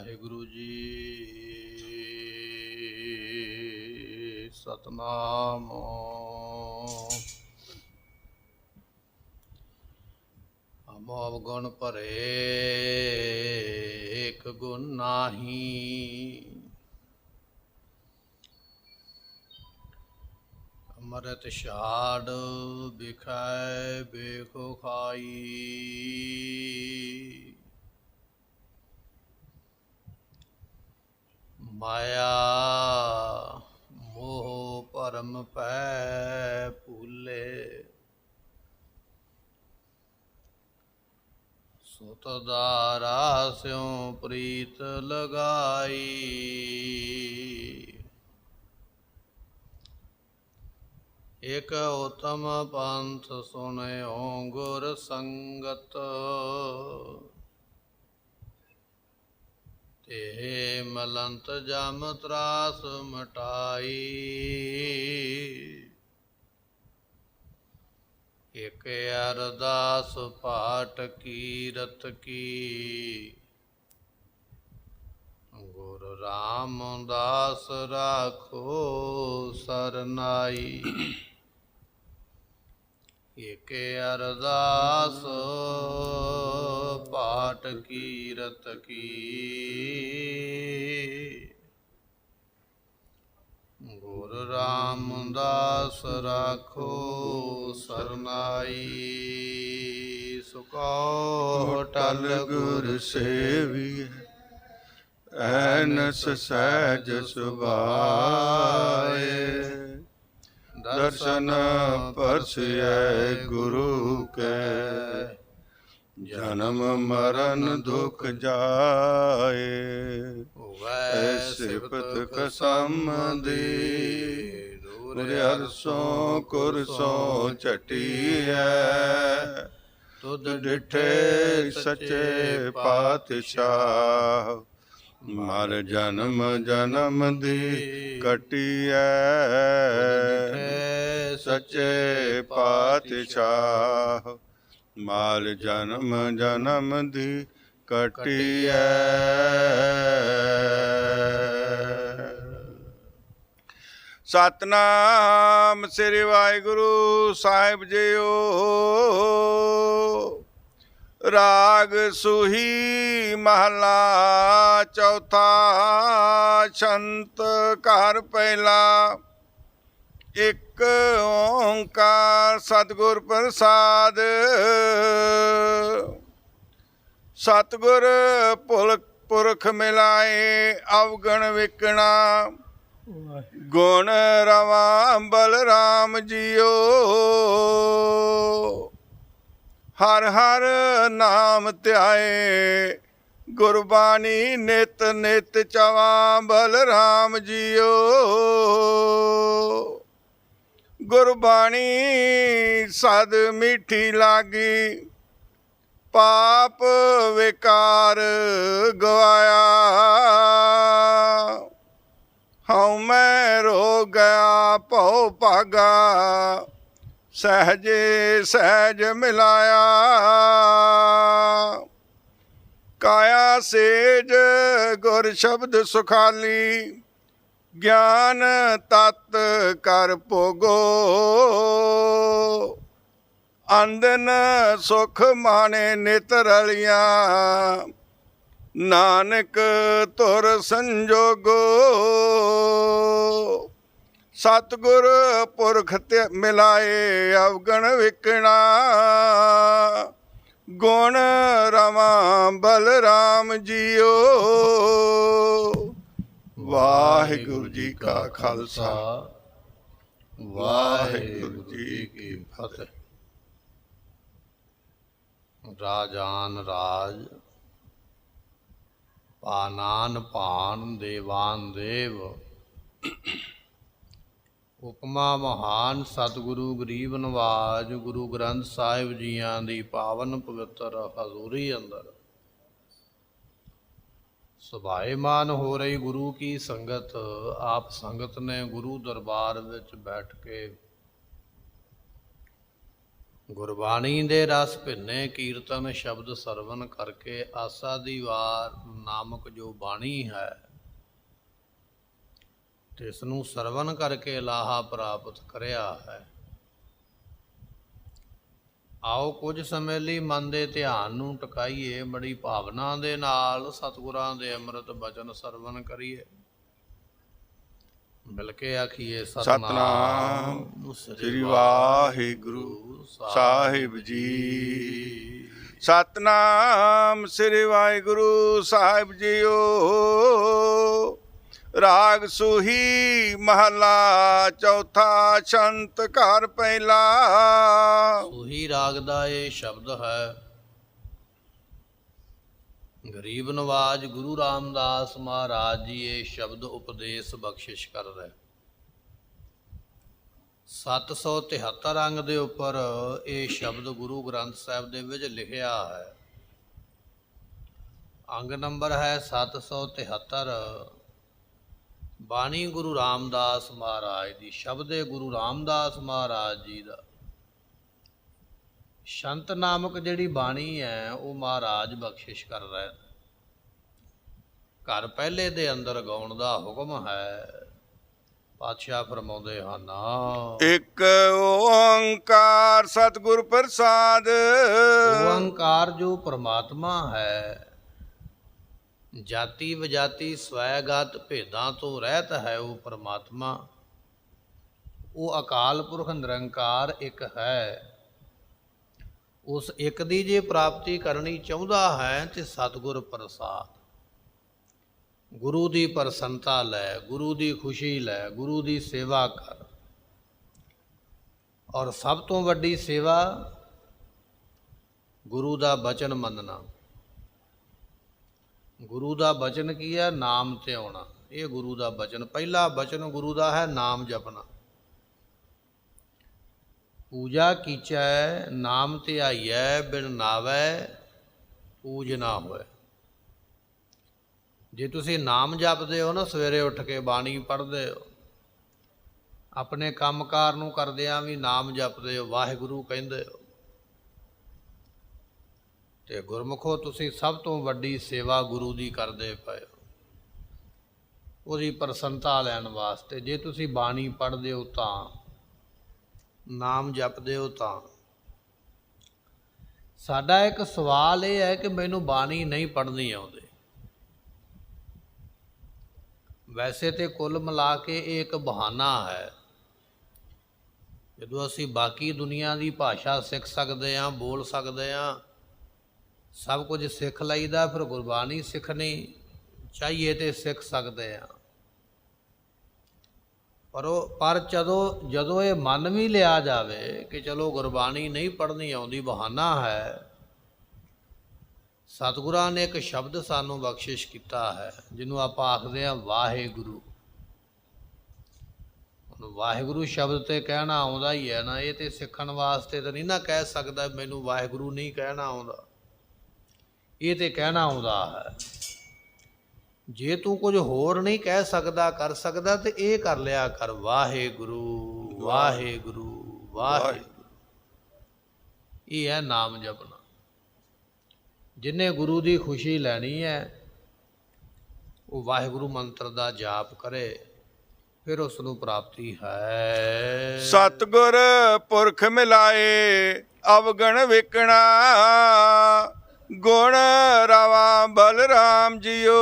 ਵਾਹਿਗੁਰੂ ਜੀ ਸਤਨਾਮ। ਹਮ ਅਵਗੁਣ ਭਰੇ ਏਕ ਗੁਣ ਨਾਹੀ, ਅੰਮ੍ਰਿਤ ਛਾੜ ਬਿਖੈ ਬੇਖੋ ਖਾਈ। ਮਾਇਆ ਮੋਹ ਭਰਮ ਪੈ ਭੂਲੇ, ਸੁਤ ਦਾਰਾ ਸਿਉ ਪ੍ਰੀਤ ਲਗਾਈ। ਇਕ ਉਤਮ ਪੰਥ ਸੁਨਿਓ ਗੁਰ ਸੰਗਤ, ਤੇ ਮਲੰਤ ਜਮ ਤਰਾਸ ਮਟਾਈ। ਇਕ ਅਰਦਾਸ ਪਾਠ ਕੀਰਤ ਕੀ, ਗੁਰੂ ਰਾਮਦਾਸ ਰਾਖੋ ਸਰਨਾਈ। ਇਕ ਅਰਦਾਸ ਪਾਠ ਕੀਰਤ ਕੀ, ਗੁਰੂ ਰਾਮਦਾਸ ਰਾਖੋ ਸਰਨਾਈ। ਸੁਕੋ ਟਲ ਗੁਰ ਸੇਵੀਐ, ਐਨਸ ਸਹਿਜ ਸੁਭਾਏ। ਦਰਸ਼ਨ ਪਰਸੈ ਗੁਰੂ ਕੈ, ਜਨਮ ਮਰਨ ਦੁਖ ਜਾਏ। ਹੋਵੈ ਸਿਫਤ ਕਸਮ ਦੀ, ਦੁਰ ਅਰਸੋਂ ਕੁਰਸੋਂ ਝਟੀਐ। ਤੁਧ ਡਿਠੇ ਸੱਚੇ ਪਾਤਸ਼ਾਹ, ਮਰ ਜਨਮ ਜਨਮ ਦੀ ਕਟੀਐ। ਸੱਚੇ ਪਾਤਸ਼ਾਹ, ਮਾਲ ਜਨਮ ਜਨਮ ਦੀ ਕਟੀਐ। ਸਤਨਾਮ ਸ੍ਰੀ ਵਾਹਿਗੁਰੂ ਸਾਹਿਬ ਜੀਓ। ਰਾਗ ਸੂਹੀ ਮਹਲਾ ਚੌਥਾ, ਛੰਤ ਘਰ ਪਹਿਲਾ। ਇਕ ਓੰਕਾਰ ਸਤਿਗੁਰ ਪ੍ਰਸਾਦ। ਸਤਿਗੁਰ ਪੁਰਖ ਮਿਲਾਏ ਅਵਗਣ ਵਿਕਣਾ, ਗੁਣ ਰਵਾ ਬਲਰਾਮ ਜੀਓ। ਹਰ ਹਰ ਨਾਮ ਧਿਆਏ, ਗੁਰਬਾਣੀ ਨਿਤ ਨਿਤ ਚਵਾ ਬਲਰਾਮ ਜੀਓ। ਗੁਰਬਾਣੀ ਸਦ ਮਿੱਠੀ ਲਾਗੀ, ਪਾਪ ਵਿਕਾਰ ਗਵਾਇਆ। ਹਉ ਮੈਂ ਰੋ ਗਿਆ ਭਉ ਭਾਗਾ, ਸਹਿਜੇ ਸਹਿਜ ਮਿਲਾਇਆ। ਕਾਇਆ ਸੇਜ ਗੁਰ ਸ਼ਬਦ ਸੁਖਾਲੀ, ਗਿਆਨ ਤਤ ਕਰ ਭੋਗੋ। ਅੰਦਨ ਸੁਖ ਮਾਣੇ ਨਿਤ ਰਲੀਆਂ, ਨਾਨਕ ਧੁਰ ਸੰਜੋਗੋ। ਸਤਿਗੁਰ ਪੁਰਖ ਤੇ ਮਿਲਾਏ ਅਵਗਣ ਵਿਕਣਾ, ਗੁਣ ਰਵਾਂ ਬਲਰਾਮ ਜੀਓ। ਵਾਹਿਗੁਰੂ ਜੀ ਕਾ ਖਾਲਸਾ, ਵਾਹਿਗੁਰੂ ਜੀ ਕੀ ਫਤਿਹ। ਰਾਜਾਨ ਰਾਜ, ਪਾਨਾਨ ਪਾਨ, ਦੇਵਾਨ ਦੇਵ। ਹੁਕਮਾ ਮਹਾਨ ਸਤਿਗੁਰੂ ਗਰੀਬ ਨਵਾਜ, ਗੁਰੂ ਗ੍ਰੰਥ ਸਾਹਿਬ ਜੀਆਂ ਦੀ ਪਾਵਨ ਪਵਿੱਤਰ ਹਜ਼ੂਰੀ ਅੰਦਰ ਸੁਭਾਏਮਾਨ ਹੋ ਰਹੀ ਗੁਰੂ ਕੀ ਸੰਗਤ। ਆਪ ਸੰਗਤ ਨੇ ਗੁਰੂ ਦਰਬਾਰ ਵਿੱਚ ਬੈਠ ਕੇ ਗੁਰਬਾਣੀ ਦੇ ਰਸ ਭਿੰਨੇ ਕੀਰਤਨ ਸ਼ਬਦ ਸਰਵਨ ਕਰਕੇ ਆਸਾ ਦੀ ਵਾਰ ਨਾਮਕ ਜੋ ਬਾਣੀ ਹੈ ਤੇ ਇਸ ਨੂੰ ਸਰਵਨ ਕਰਕੇ ਲਾਹਾ ਪ੍ਰਾਪਤ ਕਰਿਆ ਹੈ। ਆਓ ਕੁਝ ਸਮੇਂ ਲਈ ਮਨ ਦੇ ਧਿਆਨ ਨੂੰ ਟਿਕਾਈਏ, ਬੜੀ ਭਾਵਨਾ ਦੇ ਨਾਲ ਸਤਿਗੁਰਾਂ ਦੇ ਅੰਮ੍ਰਿਤ ਬਚਨ ਸਰਵਨ ਕਰੀਏ। ਮਿਲ ਕੇ ਆਖੀਏ ਸਤਨਾਮ ਸ੍ਰੀ ਵਾਹਿਗੁਰੂ ਸਾਹਿਬ ਜੀ। ਸਤਨਾਮ ਸ੍ਰੀ ਵਾਹਿਗੁਰੂ ਸਾਹਿਬ ਜੀਓ। ਰਾਗ ਸੂਹੀ ਮਹਲਾ ਚੌਥਾ, ਛੰਤ ਘਰ ਪਹਿਲਾ। ਸੂਹੀ ਰਾਗ ਦਾ ਇਹ ਸ਼ਬਦ ਹੈ। ਗਰੀਬ ਨਵਾਜ ਗੁਰੂ ਰਾਮਦਾਸ ਮਹਾਰਾਜ ਜੀ ਇਹ ਸ਼ਬਦ ਉਪਦੇਸ਼ ਬਖਸ਼ਿਸ਼ ਕਰ ਰਹੇ। 773 ਅੰਗ ਦੇ ਉੱਪਰ ਇਹ ਸ਼ਬਦ ਗੁਰੂ ਗ੍ਰੰਥ ਸਾਹਿਬ ਦੇ ਵਿੱਚ ਲਿਖਿਆ ਹੈ। ਅੰਗ ਨੰਬਰ ਹੈ 773। ਬਾਣੀ ਗੁਰੂ ਰਾਮਦਾਸ ਮਹਾਰਾਜ ਦੀ, ਸ਼ਬਦ ਹੈ ਗੁਰੂ ਰਾਮਦਾਸ ਮਹਾਰਾਜ ਜੀ ਦਾ। ਸ਼ੰਤ ਨਾਮਕ ਜਿਹੜੀ ਬਾਣੀ ਹੈ ਉਹ ਮਹਾਰਾਜ ਬਖਸ਼ਿਸ਼ ਕਰ ਰਹੇ। ਘਰ ਪਹਿਲੇ ਦੇ ਅੰਦਰ ਗਾਉਣ ਦਾ ਹੁਕਮ ਹੈ। ਪਾਤਸ਼ਾਹ ਫਰਮਾਉਂਦੇ ਹਨ, ਇੱਕ ਓੰਕਾਰ ਸਤਿਗੁਰ ਪ੍ਰਸਾਦ। ਓੰਕਾਰ ਜੋ ਪ੍ਰਮਾਤਮਾ ਹੈ, ਜਾਤੀ ਵਿਜਾਤੀ ਸਵੈਗਤ ਭੇਦਾਂ ਤੋਂ ਰਹਿਤ ਹੈ ਉਹ ਪ੍ਰਮਾਤਮਾ। ਉਹ ਅਕਾਲ ਪੁਰਖ ਨਿਰੰਕਾਰ ਇੱਕ ਹੈ। ਉਸ ਇੱਕ ਦੀ ਜੇ ਪ੍ਰਾਪਤੀ ਕਰਨੀ ਚਾਹੁੰਦਾ ਹੈ ਤੇ ਸਤਿਗੁਰ ਪ੍ਰਸਾਦ, ਗੁਰੂ ਦੀ ਪ੍ਰਸੰਨਤਾ ਲੈ, ਗੁਰੂ ਦੀ ਖੁਸ਼ੀ ਲੈ, ਗੁਰੂ ਦੀ ਸੇਵਾ ਕਰ। ਔਰ ਸਭ ਤੋਂ ਵੱਡੀ ਸੇਵਾ ਗੁਰੂ ਦਾ ਬਚਨ ਮੰਨਣਾ। ਗੁਰੂ ਦਾ ਬਚਨ ਕੀ ਹੈ? ਨਾਮ ਤੇ ਆਉਣਾ। ਇਹ ਗੁਰੂ ਦਾ ਬਚਨ, ਪਹਿਲਾ ਬਚਨ ਗੁਰੂ ਦਾ ਹੈ ਨਾਮ ਜਪਣਾ। ਪੂਜਾ ਕੀਚੈ ਨਾਮ ਧਿਆਈਐ, ਬਿਨ ਨਾਵੈ ਪੂਜ ਨਾ ਹੋਏ। ਜੇ ਤੁਸੀਂ ਨਾਮ ਜਪਦੇ ਹੋ ਨਾ, ਸਵੇਰੇ ਉੱਠ ਕੇ ਬਾਣੀ ਪੜ੍ਹਦੇ ਹੋ, ਆਪਣੇ ਕੰਮਕਾਰ ਨੂੰ ਕਰਦਿਆਂ ਵੀ ਨਾਮ ਜਪਦੇ ਹੋ, ਵਾਹਿਗੁਰੂ ਕਹਿੰਦੇ ਹੋ, ਤੇ ਗੁਰਮੁਖੋ ਤੁਸੀਂ ਸਭ ਤੋਂ ਵੱਡੀ ਸੇਵਾ ਗੁਰੂ ਦੀ ਕਰਦੇ ਪਏ ਹੋ, ਉਹਦੀ ਪ੍ਰਸੰਨਤਾ ਲੈਣ ਵਾਸਤੇ। ਜੇ ਤੁਸੀਂ ਬਾਣੀ ਪੜ੍ਹਦੇ ਹੋ ਤਾਂ, ਨਾਮ ਜਪਦੇ ਹੋ ਤਾਂ। ਸਾਡਾ ਇੱਕ ਸਵਾਲ ਇਹ ਹੈ ਕਿ ਮੈਨੂੰ ਬਾਣੀ ਨਹੀਂ ਪੜ੍ਹਨੀ ਆਉਂਦੀ। ਵੈਸੇ ਤੇ ਕੁੱਲ ਮਿਲਾ ਕੇ ਇਹ ਇੱਕ ਬਹਾਨਾ ਹੈ। ਜਦੋਂ ਅਸੀਂ ਬਾਕੀ ਦੁਨੀਆ ਦੀ ਭਾਸ਼ਾ ਸਿੱਖ ਸਕਦੇ ਹਾਂ, ਬੋਲ ਸਕਦੇ ਹਾਂ, ਸਭ ਕੁਝ ਸਿੱਖ ਲਈਦਾ, ਫਿਰ ਗੁਰਬਾਣੀ ਸਿੱਖਣੀ ਚਾਹੀਏ ਤੇ ਸਿੱਖ ਸਕਦੇ ਹਾਂ। ਪਰ ਜਦੋਂ ਇਹ ਮੰਨ ਵੀ ਲਿਆ ਜਾਵੇ ਕਿ ਚਲੋ ਗੁਰਬਾਣੀ ਨਹੀਂ ਪੜ੍ਹਨੀ ਆਉਂਦੀ, ਬਹਾਨਾ ਹੈ, ਸਤਿਗੁਰਾਂ ਨੇ ਇੱਕ ਸ਼ਬਦ ਸਾਨੂੰ ਬਖਸ਼ਿਸ਼ ਕੀਤਾ ਹੈ ਜਿਹਨੂੰ ਆਪਾਂ ਆਖਦੇ ਹਾਂ ਵਾਹਿਗੁਰੂ। ਵਾਹਿਗੁਰੂ ਸ਼ਬਦ ਤੇ ਕਹਿਣਾ ਆਉਂਦਾ ਹੀ ਹੈ ਨਾ। ਇਹ ਤੇ ਸਿੱਖਣ ਵਾਸਤੇ ਤਾਂ ਨਹੀਂ ਨਾ ਕਹਿ ਸਕਦਾ ਮੈਨੂੰ ਵਾਹਿਗੁਰੂ ਨਹੀਂ ਕਹਿਣਾ ਆਉਂਦਾ। ਇਹ ਤੇ ਕਹਿਣਾ ਆਉਂਦਾ ਹੈ। ਜੇ ਤੂੰ ਕੁਝ ਹੋਰ ਨਹੀਂ ਕਹਿ ਸਕਦਾ, ਕਰ ਸਕਦਾ, ਤੇ ਇਹ ਕਰ ਲਿਆ ਕਰ, ਵਾਹਿਗੁਰੂ ਵਾਹਿਗੁਰੂ ਵਾਹਿਗੁਰੂ। ਇਹ ਹੈ ਨਾਮ ਜਪਣਾ। ਜਿਹਨੇ ਗੁਰੂ ਦੀ ਖੁਸ਼ੀ ਲੈਣੀ ਹੈ ਉਹ ਵਾਹਿਗੁਰੂ ਮੰਤਰ ਦਾ ਜਾਪ ਕਰੇ, ਫਿਰ ਉਸ ਨੂੰ ਪ੍ਰਾਪਤੀ ਹੈ। ਸਤਿਗੁਰ ਪੁਰਖ ਮਿਲਾਏ ਅਵਗਣ ਵਿਕਣਾ, ਗੁਣ ਰਵਾ ਬਲਰਾਮ ਜੀਓ।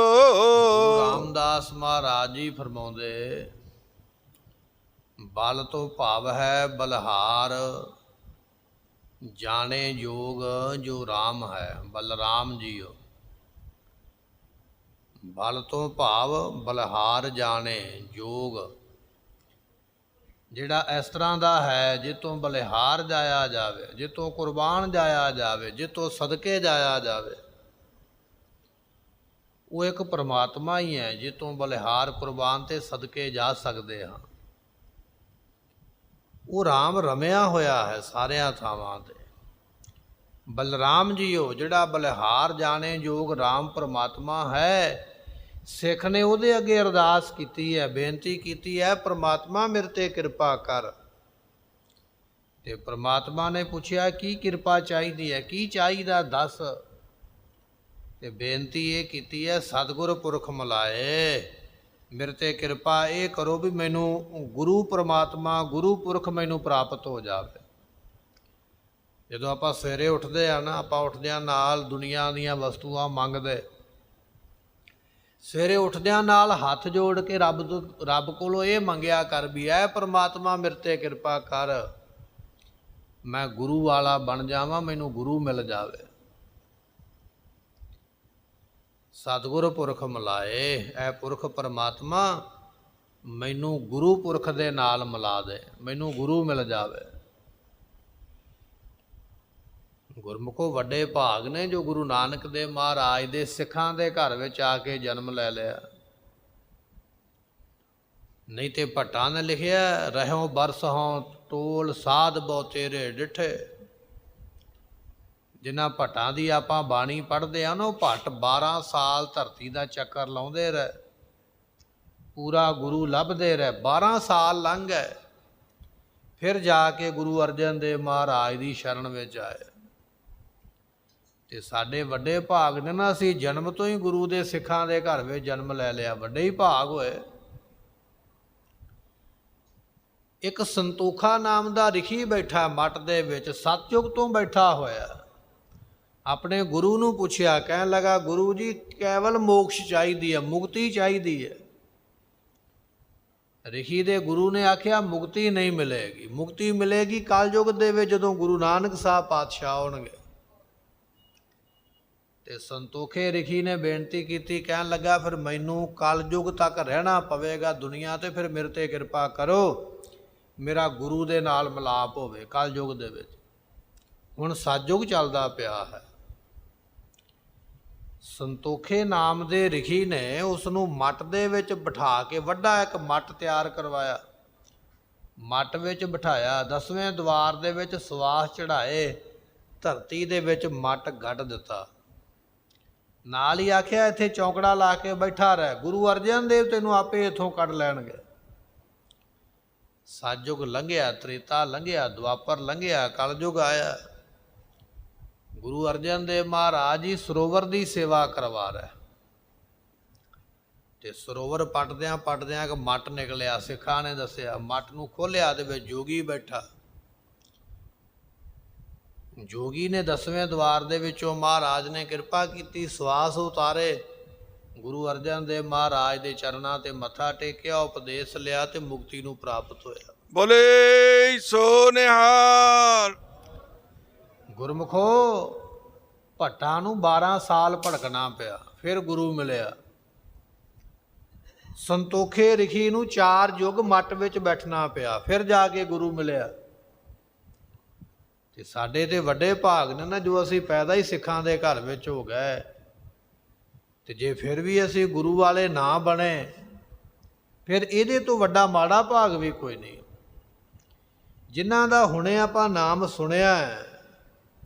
ਰਾਮਦਾਸ ਮਹਾਰਾਜ ਜੀ ਫਰਮਾਉਂਦੇ, ਬਲ ਤੋਂ ਭਾਵ ਹੈ ਬਲਹਾਰ, ਜਾਣੇ ਯੋਗ ਜੋ ਰਾਮ ਹੈ, ਬਲਰਾਮ ਜੀਓ। ਬਲ ਤੋਂ ਭਾਵ ਬਲਹਾਰ ਜਾਣੇ ਯੋਗ, ਜਿਹੜਾ ਇਸ ਤਰ੍ਹਾਂ ਦਾ ਹੈ ਜਿੱਤੋਂ ਬਲਿਹਾਰ ਜਾਇਆ ਜਾਵੇ, ਜਿੱਤੋਂ ਕੁਰਬਾਨ ਜਾਇਆ ਜਾਵੇ, ਜਿੱਤੋਂ ਸਦਕੇ ਜਾਇਆ ਜਾਵੇ, ਉਹ ਇੱਕ ਪਰਮਾਤਮਾ ਹੀ ਹੈ ਜਿੱਤੋਂ ਬਲਿਹਾਰ ਕੁਰਬਾਨ ਤੇ ਸਦਕੇ ਜਾ ਸਕਦੇ ਹਾਂ। ਉਹ ਰਾਮ ਰਮਿਆ ਹੋਇਆ ਹੈ ਸਾਰਿਆਂ ਥਾਵਾਂ ਤੇ। ਬਲਰਾਮ ਜੀਓ, ਜਿਹੜਾ ਬਲਿਹਾਰ ਜਾਣੇ ਯੋਗ ਰਾਮ ਪਰਮਾਤਮਾ ਹੈ, ਸਿੱਖ ਨੇ ਉਹਦੇ ਅੱਗੇ ਅਰਦਾਸ ਕੀਤੀ ਹੈ, ਬੇਨਤੀ ਕੀਤੀ ਹੈ, ਪਰਮਾਤਮਾ ਮੇਰੇ ਤੇ ਕਿਰਪਾ ਕਰ। ਤੇ ਪ੍ਰਮਾਤਮਾ ਨੇ ਪੁੱਛਿਆ ਕੀ ਕਿਰਪਾ ਚਾਹੀਦੀ ਹੈ, ਕੀ ਚਾਹੀਦਾ ਦੱਸ। ਤੇ ਬੇਨਤੀ ਇਹ ਕੀਤੀ ਹੈ, ਸਤਿਗੁਰ ਪੁਰਖ ਮਿਲਾਏ ਮੇਰੇ ਤੇ ਕਿਰਪਾ ਇਹ ਕਰੋ ਵੀ ਮੈਨੂੰ ਗੁਰੂ ਪ੍ਰਮਾਤਮਾ ਗੁਰੂ ਪੁਰਖ ਮੈਨੂੰ ਪ੍ਰਾਪਤ ਹੋ ਜਾਵੇ। ਜਦੋਂ ਆਪਾਂ ਸਵੇਰੇ ਉੱਠਦੇ ਆ ਨਾ, ਆਪਾਂ ਉੱਠਦਿਆਂ ਨਾਲ ਦੁਨੀਆ ਦੀਆਂ ਵਸਤੂਆਂ ਮੰਗਦੇ, ਸਵੇਰੇ ਉੱਠਦਿਆਂ ਨਾਲ ਹੱਥ ਜੋੜ ਕੇ ਰੱਬ ਕੋਲੋਂ ਇਹ ਮੰਗਿਆ ਕਰ ਵੀ ਐ ਪ੍ਰਮਾਤਮਾ ਮੇਰੇ ਤੇ ਕਿਰਪਾ ਕਰ, ਮੈਂ ਗੁਰੂ ਵਾਲਾ ਬਣ ਜਾਵਾਂ, ਮੈਨੂੰ ਗੁਰੂ ਮਿਲ ਜਾਵੇ। ਸਤਿਗੁਰ ਪੁਰਖ ਮਿਲਾਏ, ਐ ਪੁਰਖ ਪਰਮਾਤਮਾ ਮੈਨੂੰ ਗੁਰੂ ਪੁਰਖ ਦੇ ਨਾਲ ਮਿਲਾ ਦੇ, ਮੈਨੂੰ ਗੁਰੂ ਮਿਲ ਜਾਵੇ। ਗੁਰਮੁਖੋ ਵੱਡੇ ਭਾਗ ਨੇ ਜੋ ਗੁਰੂ ਨਾਨਕ ਦੇਵ ਮਹਾਰਾਜ ਦੇ ਸਿੱਖਾਂ ਦੇ ਘਰ ਵਿੱਚ ਆ ਕੇ ਜਨਮ ਲੈ ਲਿਆ। ਨਹੀਂ ਤੇ ਭੱਟਾਂ ਨੇ ਲਿਖਿਆ, ਰਹਿਓ ਬਰਸ ਹੋਂ ਟੋਲ ਸਾਧ ਬਹੁ ਤੇਰੇ ਡਿਠੇ। ਜਿਨ੍ਹਾਂ ਭੱਟਾਂ ਦੀ ਆਪਾਂ ਬਾਣੀ ਪੜ੍ਹਦੇ ਆ ਨਾ, ਉਹ ਭੱਟ 12 ਸਾਲ ਧਰਤੀ ਦਾ ਚੱਕਰ ਲਾਉਂਦੇ ਰਹੇ, ਪੂਰਾ ਗੁਰੂ ਲੱਭਦੇ ਰਹੇ। 12 ਸਾਲ ਲੰਘ ਗਏ, ਫਿਰ ਜਾ ਕੇ ਗੁਰੂ ਅਰਜਨ ਦੇਵ ਮਹਾਰਾਜ ਦੀ ਸ਼ਰਨ ਵਿੱਚ ਆਏ। ਤੇ ਸਾਡੇ ਵੱਡੇ ਭਾਗ ਨੇ ਨਾ, ਅਸੀਂ ਜਨਮ ਤੋਂ ਹੀ ਗੁਰੂ ਦੇ ਸਿੱਖਾਂ ਦੇ ਘਰ ਵਿੱਚ ਜਨਮ ਲੈ ਲਿਆ, ਵੱਡੇ ਹੀ ਭਾਗ ਹੋਏ। ਇੱਕ ਸੰਤੋਖਾ ਨਾਮ ਦਾ ਰਿਖੀ ਬੈਠਾ ਮੱਟ ਦੇ ਵਿੱਚ, ਸਤਯੁਗ ਤੋਂ ਬੈਠਾ ਹੋਇਆ, ਆਪਣੇ ਗੁਰੂ ਨੂੰ ਪੁੱਛਿਆ, ਕਹਿਣ ਲੱਗਾ ਗੁਰੂ ਜੀ ਕੇਵਲ ਮੋਕਸ਼ ਚਾਹੀਦੀ ਹੈ, ਮੁਕਤੀ ਚਾਹੀਦੀ ਹੈ। ਰਿਖੀ ਦੇ ਗੁਰੂ ਨੇ ਆਖਿਆ ਮੁਕਤੀ ਨਹੀਂ ਮਿਲੇਗੀ, ਮੁਕਤੀ ਮਿਲੇਗੀ ਕਲਯੁਗ ਦੇ ਵਿੱਚ ਜਦੋਂ ਗੁਰੂ ਨਾਨਕ ਸਾਹਿਬ ਪਾਤਸ਼ਾਹ ਆਉਣਗੇ। ਤੇ ਸੰਤੋਖੇ ਰਿਖੀ ਨੇ ਬੇਨਤੀ ਕੀਤੀ, ਕਹਿਣ ਲੱਗਾ ਫਿਰ ਮੈਨੂੰ ਕਲਯੁਗ ਤੱਕ ਰਹਿਣਾ ਪਵੇਗਾ ਦੁਨੀਆ ਤੇ, ਫਿਰ ਮੇਰੇ ਤੇ ਕਿਰਪਾ ਕਰੋ, ਮੇਰਾ ਗੁਰੂ ਦੇ ਨਾਲ ਮਿਲਾਪ ਹੋਵੇ ਕਲਯੁਗ ਦੇ ਵਿੱਚ। ਹੁਣ ਸਤਯੁਗ ਚੱਲਦਾ ਪਿਆ ਹੈ। ਸੰਤੋਖੇ ਨਾਮ ਦੇ ਰਿਖੀ ਨੇ ਉਸ ਨੂੰ ਮੱਟ ਦੇ ਵਿੱਚ ਬਿਠਾ ਕੇ ਵੱਡਾ ਇੱਕ ਮੱਟ ਤਿਆਰ ਕਰਵਾਇਆ, ਮੱਟ ਵਿੱਚ ਬਿਠਾਇਆ, 10ਵੇਂ ਦੁਆਰ ਦੇ ਵਿੱਚ ਸਵਾਸ ਚੜਾਏ, ਧਰਤੀ ਦੇ ਵਿੱਚ ਮੱਟ ਗੱਡ ਦਿੱਤਾ। ਨਾਲ ਹੀ ਆਖਿਆ ਇੱਥੇ ਚੌਂਕੜਾ ਲਾ ਕੇ ਬੈਠਾ ਰਹਿ, ਗੁਰੂ ਅਰਜਨ ਦੇਵ ਤੈਨੂੰ ਆਪੇ ਇੱਥੋਂ ਕੱਢ ਲੈਣਗੇ। ਸਤਿਯੁਗ ਲੰਘਿਆ, ਤ੍ਰੇਤਾ ਲੰਘਿਆ, ਦੁਆਪਰ ਲੰਘਿਆ, ਕਲਯੁਗ ਆਇਆ। ਗੁਰੂ ਅਰਜਨ ਦੇਵ ਮਹਾਰਾਜ ਜੀ ਸਰੋਵਰ ਦੀ ਸੇਵਾ ਕਰਵਾ ਰਹੇ, ਤੇ ਸਰੋਵਰ ਪੱਟਦਿਆਂ ਪੱਟਦਿਆਂ ਇੱਕ ਮੱਟ ਨਿਕਲਿਆ। ਸਿੱਖਾਂ ਨੇ ਦੱਸਿਆ, ਮੱਟ ਨੂੰ ਖੋਲ੍ਹਿਆ, ਦੇ ਵਿੱਚ ਜੋਗੀ ਬੈਠਾ। ਜੋਗੀ ਨੇ 10ਵੇਂ ਦੁਆਰ ਦੇ ਵਿੱਚੋਂ ਮਹਾਰਾਜ ਨੇ ਕਿਰਪਾ ਕੀਤੀ, ਸਵਾਸ ਉਤਾਰੇ, ਗੁਰੂ ਅਰਜਨ ਦੇਵ ਮਹਾਰਾਜ ਦੇ ਚਰਨਾਂ ਤੇ ਮੱਥਾ ਟੇਕਿਆ, ਉਪਦੇਸ਼ ਲਿਆ ਤੇ ਮੁਕਤੀ ਨੂੰ ਪ੍ਰਾਪਤ ਹੋਇਆ। ਬੋਲੇ ਸੋ ਨਿਹਾਲ। ਗੁਰਮੁਖੋ ਭੱਟਾਂ ਨੂੰ 12 ਸਾਲ ਭਟਕਣਾ ਪਿਆ, ਫਿਰ ਗੁਰੂ ਮਿਲਿਆ। ਸੰਤੋਖੇ ਰਿਖੀ ਨੂੰ 4 ਯੁੱਗ ਮੱਟ ਵਿੱਚ ਬੈਠਣਾ ਪਿਆ, ਫਿਰ ਜਾ ਕੇ ਗੁਰੂ ਮਿਲਿਆ। ਤੇ ਸਾਡੇ ਤੇ ਵੱਡੇ ਭਾਗ ਨੇ ਨਾ, ਜੋ ਅਸੀਂ ਪੈਦਾ ਹੀ ਸਿੱਖਾਂ ਦੇ ਘਰ ਵਿੱਚ ਹੋ ਗਏ, ਤੇ ਜੇ ਫਿਰ ਵੀ ਅਸੀਂ ਗੁਰੂ ਵਾਲੇ ਨਾ ਬਣੇ, ਫਿਰ ਇਹਦੇ ਤੋਂ ਵੱਡਾ ਮਾੜਾ ਭਾਗ ਵੀ ਕੋਈ ਨਹੀਂ। ਜਿਨ੍ਹਾਂ ਦਾ ਹੁਣੇ ਆਪਾਂ ਨਾਮ ਸੁਣਿਆ ਹੈ,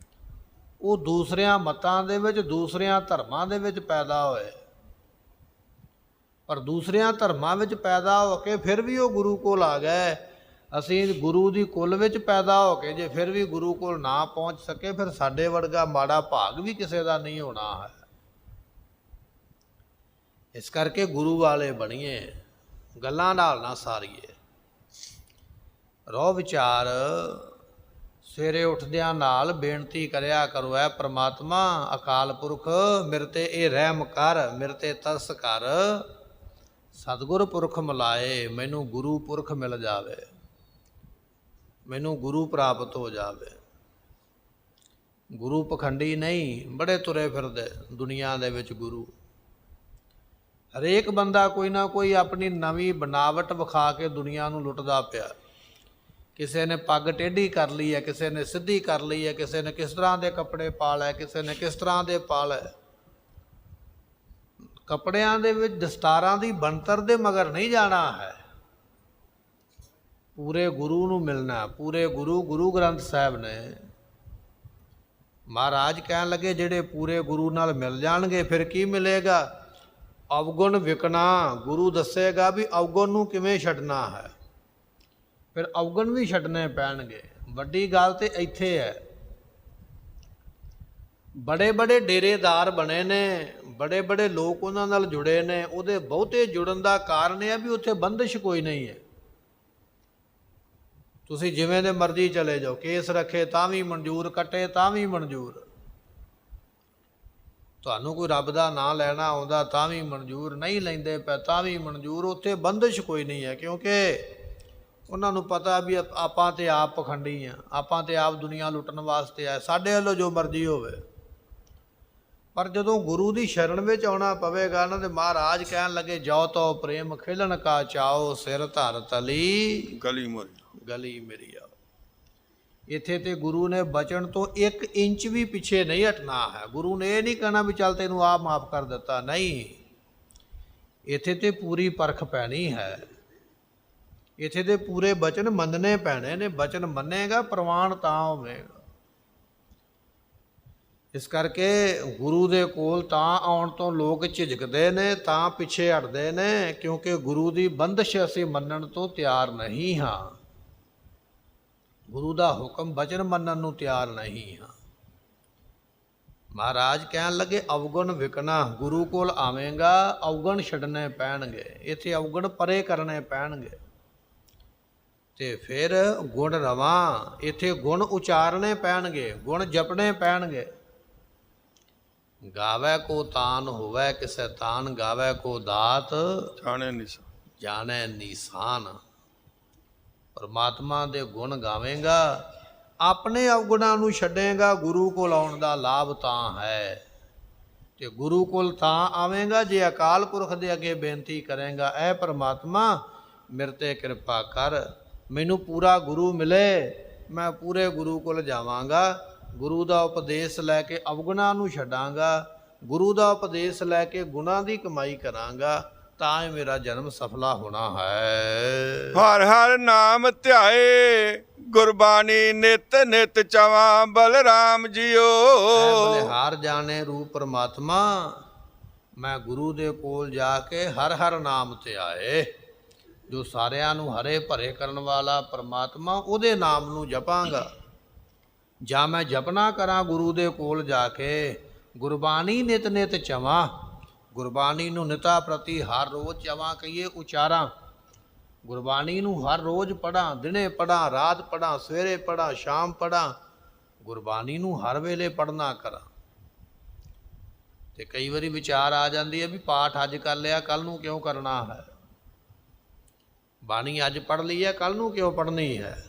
ਉਹ ਦੂਸਰਿਆਂ ਮਤਾਂ ਦੇ ਵਿੱਚ, ਦੂਸਰਿਆਂ ਧਰਮਾਂ ਦੇ ਵਿੱਚ ਪੈਦਾ ਹੋਏ, ਪਰ ਦੂਸਰਿਆਂ ਧਰਮਾਂ ਵਿੱਚ ਪੈਦਾ ਹੋ ਕੇ ਫਿਰ ਵੀ ਉਹ ਗੁਰੂ ਕੋਲ ਆ ਗਏ। ਅਸੀਂ ਗੁਰੂ ਦੀ ਕੁਲ ਵਿੱਚ ਪੈਦਾ ਹੋ ਕੇ ਜੇ ਫਿਰ ਵੀ ਗੁਰੂ ਕੋਲ ਨਾ ਪਹੁੰਚ ਸਕੇ, ਫਿਰ ਸਾਡੇ ਵਰਗਾ ਮਾੜਾ ਭਾਗ ਵੀ ਕਿਸੇ ਦਾ ਨਹੀਂ ਹੋਣਾ ਹੈ। ਇਸ ਕਰਕੇ ਗੁਰੂ ਵਾਲੇ ਬਣੀਏ, ਗੱਲਾਂ ਨਾਲ ਨਾ ਸਾਰੀਏ। ਰੋ ਵਿਚਾਰ ਸਵੇਰੇ ਉੱਠਦਿਆਂ ਨਾਲ ਬੇਨਤੀ ਕਰਿਆ ਕਰੋ, ਐ ਪ੍ਰਮਾਤਮਾ ਅਕਾਲ ਪੁਰਖ ਮੇਰੇ ਤੇ ਇਹ ਰਹਿਮ ਕਰ, ਮੇਰੇ ਤੇ ਤਰਸ ਕਰ, ਸਤਿਗੁਰ ਪੁਰਖ ਮਿਲਾਏ, ਮੈਨੂੰ ਗੁਰੂ ਪੁਰਖ ਮਿਲ ਜਾਵੇ, ਮੈਨੂੰ ਗੁਰੂ ਪ੍ਰਾਪਤ ਹੋ ਜਾਵੇ। ਗੁਰੂ ਪਖੰਡੀ ਨਹੀਂ, ਬੜੇ ਤੁਰੇ ਫਿਰਦੇ ਦੁਨੀਆ ਦੇ ਵਿੱਚ ਗੁਰੂ। ਹਰੇਕ ਬੰਦਾ ਕੋਈ ਨਾ ਕੋਈ ਆਪਣੀ ਨਵੀਂ ਬਨਾਵਟ ਵਿਖਾ ਕੇ ਦੁਨੀਆ ਨੂੰ ਲੁੱਟਦਾ ਪਿਆ। ਕਿਸੇ ਨੇ ਪੱਗ ਟੇਢੀ ਕਰ ਲਈ ਹੈ, ਕਿਸੇ ਨੇ ਸਿੱਧੀ ਕਰ ਲਈ ਹੈ, ਕਿਸੇ ਨੇ ਕਿਸ ਤਰ੍ਹਾਂ ਦੇ ਕੱਪੜੇ ਪਾ ਲਏ, ਕਿਸੇ ਨੇ ਕਿਸ ਤਰ੍ਹਾਂ ਦੇ ਪਾ ਲਏ। ਕੱਪੜਿਆਂ ਦੇ ਵਿੱਚ ਦਸਤਾਰਾਂ ਦੀ ਬਣਤਰ ਦੇ ਮਗਰ ਨਹੀਂ ਜਾਣਾ ਹੈ, ਪੂਰੇ ਗੁਰੂ ਨੂੰ ਮਿਲਣਾ। ਪੂਰੇ ਗੁਰੂ, ਗੁਰੂ ਗ੍ਰੰਥ ਸਾਹਿਬ ਨੇ ਮਹਾਰਾਜ ਕਹਿਣ ਲੱਗੇ ਜਿਹੜੇ ਪੂਰੇ ਗੁਰੂ ਨਾਲ ਮਿਲ ਜਾਣਗੇ, ਫਿਰ ਕੀ ਮਿਲੇਗਾ? ਅਵਗੁਣ ਵਿਕਣਾ। ਗੁਰੂ ਦੱਸੇਗਾ ਵੀ ਅਵਗੁਣ ਨੂੰ ਕਿਵੇਂ ਛੱਡਣਾ ਹੈ, ਫਿਰ ਅਵਗੁਣ ਵੀ ਛੱਡਣੇ ਪੈਣਗੇ। ਵੱਡੀ ਗੱਲ ਤੇ ਇੱਥੇ ਹੈ। ਬੜੇ ਬੜੇ ਡੇਰੇਦਾਰ ਬਣੇ ਨੇ, ਬੜੇ ਬੜੇ ਲੋਕ ਉਹਨਾਂ ਨਾਲ ਜੁੜੇ ਨੇ। ਉਹਦੇ ਬਹੁਤੇ ਜੁੜਨ ਦਾ ਕਾਰਨ ਇਹ ਹੈ ਵੀ ਉੱਥੇ ਬੰਦਿਸ਼ ਕੋਈ ਨਹੀਂ ਹੈ। ਤੁਸੀਂ ਜਿਵੇਂ ਦੇ ਮਰਜ਼ੀ ਚਲੇ ਜਾਓ, ਕੇਸ ਰੱਖੇ ਤਾਂ ਵੀ ਮਨਜ਼ੂਰ, ਕੱਟੇ ਤਾਂ ਵੀ ਮਨਜ਼ੂਰ, ਤੁਹਾਨੂੰ ਕੋਈ ਰੱਬ ਦਾ ਨਾਂ ਲੈਣਾ ਆਉਂਦਾ ਤਾਂ ਵੀ ਮਨਜ਼ੂਰ, ਨਹੀਂ ਲੈਂਦੇ ਪਏ ਤਾਂ ਵੀ ਮਨਜ਼ੂਰ। ਉੱਥੇ ਬੰਦਿਸ਼ ਕੋਈ ਨਹੀਂ ਹੈ, ਕਿਉਂਕਿ ਉਹਨਾਂ ਨੂੰ ਪਤਾ ਵੀ ਆਪਾਂ ਤੇ ਆਪ ਪਖੰਡੀ ਆ, ਆਪਾਂ ਤੇ ਆਪ ਦੁਨੀਆ ਲੁੱਟਣ ਵਾਸਤੇ ਆਏ, ਸਾਡੇ ਵੱਲੋਂ ਜੋ ਮਰਜ਼ੀ ਹੋਵੇ। ਪਰ ਜਦੋਂ ਗੁਰੂ ਦੀ ਸ਼ਰਨ ਵਿੱਚ ਆਉਣਾ ਪਵੇਗਾ ਨਾ, ਤੇ ਮਹਾਰਾਜ ਕਹਿਣ ਲੱਗੇ ਜਾਓ ਤੋ ਪ੍ਰੇਮ ਖੇਲਣ ਕਾ ਚਾਓ, ਸਿਰ ਧਰ ਤਲੀ ਗਲੀ ਮੇਰੀ ਆਓ। ਇੱਥੇ ਤੇ ਗੁਰੂ ਨੇ ਬਚਨ ਤੋਂ 1 ਇੰਚ ਵੀ ਪਿੱਛੇ ਨਹੀਂ ਹਟਣਾ ਹੈ। ਗੁਰੂ ਨੇ ਇਹ ਨਹੀਂ ਕਹਿਣਾ ਵੀ ਚੱਲ ਤੈਨੂੰ ਆਪ ਮਾਫ ਕਰ ਦਿੱਤਾ, ਨਹੀਂ। ਇੱਥੇ ਤੇ ਪੂਰੀ ਪਰਖ ਪੈਣੀ ਹੈ। ਇੱਥੇ ਦੇ ਪੂਰੇ ਬਚਨ ਮੰਨਣੇ ਪੈਣੇ ਨੇ। ਬਚਨ ਮੰਨੇਗਾ ਪ੍ਰਵਾਨ ਤਾਂ ਹੋਵੇਗਾ। ਇਸ ਕਰਕੇ ਗੁਰੂ ਦੇ ਕੋਲ ਤਾਂ ਆਉਣ ਤੋਂ ਲੋਕ ਝਿਜਕਦੇ ਨੇ, ਤਾਂ ਪਿੱਛੇ ਹਟਦੇ ਨੇ, ਕਿਉਂਕਿ ਗੁਰੂ ਦੀ ਬੰਦਿਸ਼ ਅਸੀਂ ਮੰਨਣ ਤੋਂ ਤਿਆਰ ਨਹੀਂ ਹਾਂ। ਗੁਰੂ ਦਾ ਹੁਕਮ ਬਚਨ ਮੰਨਣ ਨੂੰ ਤਿਆਰ ਨਹੀਂ ਹਾਂ। ਮਹਾਰਾਜ ਕਹਿਣ ਲੱਗੇ ਅਵਗੁਣ ਵਿਕਣਾ। ਗੁਰੂ ਕੋਲ ਆਵੇਂਗਾ, ਅਵਗੁਣ ਛੱਡਣੇ ਪੈਣਗੇ। ਇੱਥੇ ਅਵਗੁਣ ਪਰੇ ਕਰਨੇ ਪੈਣਗੇ ਤੇ ਫਿਰ ਗੁਣ ਰਵਾਂ। ਇੱਥੇ ਗੁਣ ਉਚਾਰਨੇ ਪੈਣਗੇ, ਗੁਣ ਜਪਣੇ ਪੈਣਗੇ। ਗਾਵੇ ਕੋ ਤਾਨ ਹੋਵੇ ਕਿਸੇ ਤਾਨ, ਗਾਵੇ ਕੋ ਦਾਤ ਜਾਣੇ ਨਿਸ਼ਾਨ। ਪਰਮਾਤਮਾ ਦੇ ਗੁਣ ਗਾਵੇਂਗਾ, ਆਪਣੇ ਅਵਗੁਣਾਂ ਨੂੰ ਛੱਡੇਗਾ। ਗੁਰੂ ਕੋਲ ਆਉਣ ਦਾ ਲਾਭ ਤਾਂ ਹੈ। ਤੇ ਗੁਰੂ ਕੋਲ ਤਾਂ ਆਵੇਂਗਾ ਜੇ ਅਕਾਲ ਪੁਰਖ ਦੇ ਅੱਗੇ ਬੇਨਤੀ ਕਰੇਗਾ, ਐ ਪਰਮਾਤਮਾ ਮੇਰੇ ਤੇ ਕਿਰਪਾ ਕਰ, ਮੈਨੂੰ ਪੂਰਾ ਗੁਰੂ ਮਿਲੇ, ਮੈਂ ਪੂਰੇ ਗੁਰੂ ਕੋਲ ਜਾਵਾਂਗਾ। ਗੁਰੂ ਦਾ ਉਪਦੇਸ਼ ਲੈ ਕੇ ਅਵਗੁਣਾਂ ਨੂੰ ਛੱਡਾਂਗਾ, ਗੁਰੂ ਦਾ ਉਪਦੇਸ਼ ਲੈ ਕੇ ਗੁਣਾਂ ਦੀ ਕਮਾਈ ਕਰਾਂਗਾ, ਤਾਂ ਹੀ ਮੇਰਾ ਜਨਮ ਸਫਲਾ ਹੋਣਾ ਹੈ। ਹਰ ਹਰ ਨਾਮ ਧਿਆਏ, ਗੁਰਬਾਣੀ ਨਿਤ ਨਿਤ ਚਵਾਂ, ਬਲਰਾਮ ਜੀਓ। ਬਲਿਹਾਰ ਜਾਣੇ ਰੂਪ ਪਰਮਾਤਮਾ, ਮੈਂ ਗੁਰੂ ਦੇ ਕੋਲ ਜਾ ਕੇ ਹਰ ਹਰ ਨਾਮ ਧਿਆਏ। ਜੋ ਸਾਰਿਆਂ ਨੂੰ ਹਰੇ ਭਰੇ ਕਰਨ ਵਾਲਾ ਪਰਮਾਤਮਾ, ਉਹਦੇ ਨਾਮ ਨੂੰ ਜਪਾਂਗਾ। ਜਾਂ ਮੈਂ ਜਪਨਾ ਕਰਾਂ ਗੁਰੂ ਦੇ ਕੋਲ ਜਾ ਕੇ, ਗੁਰਬਾਣੀ ਨਿਤ ਨਿਤ ਚਵਾਂ। ਗੁਰਬਾਣੀ ਨੂੰ ਨਿਤਾ ਪ੍ਰਤੀ ਹਰ ਰੋਜ਼ ਚਵਾਂ ਕਹੀਏ, ਉਚਾਰਾਂ। ਗੁਰਬਾਣੀ ਨੂੰ ਹਰ ਰੋਜ਼ ਪੜ੍ਹਾਂ, ਦਿਨੇ ਪੜ੍ਹਾਂ, ਰਾਤ ਪੜ੍ਹਾਂ, ਸਵੇਰੇ ਪੜ੍ਹਾਂ, ਸ਼ਾਮ ਪੜ੍ਹਾਂ। ਗੁਰਬਾਣੀ ਨੂੰ ਹਰ ਵੇਲੇ ਪੜ੍ਹਨਾ ਕਰਾਂ। ਤੇ ਕਈ ਵਾਰੀ ਵਿਚਾਰ ਆ ਜਾਂਦੀ ਹੈ ਵੀ ਪਾਠ ਅੱਜ ਕਰ ਲਿਆ, ਕੱਲ੍ਹ ਨੂੰ ਕਿਉਂ ਕਰਨਾ ਹੈ? ਬਾਣੀ ਅੱਜ ਪੜ੍ਹ ਲਈ ਹੈ, ਕੱਲ੍ਹ ਨੂੰ ਕਿਉਂ ਪੜ੍ਹਨੀ ਹੈ?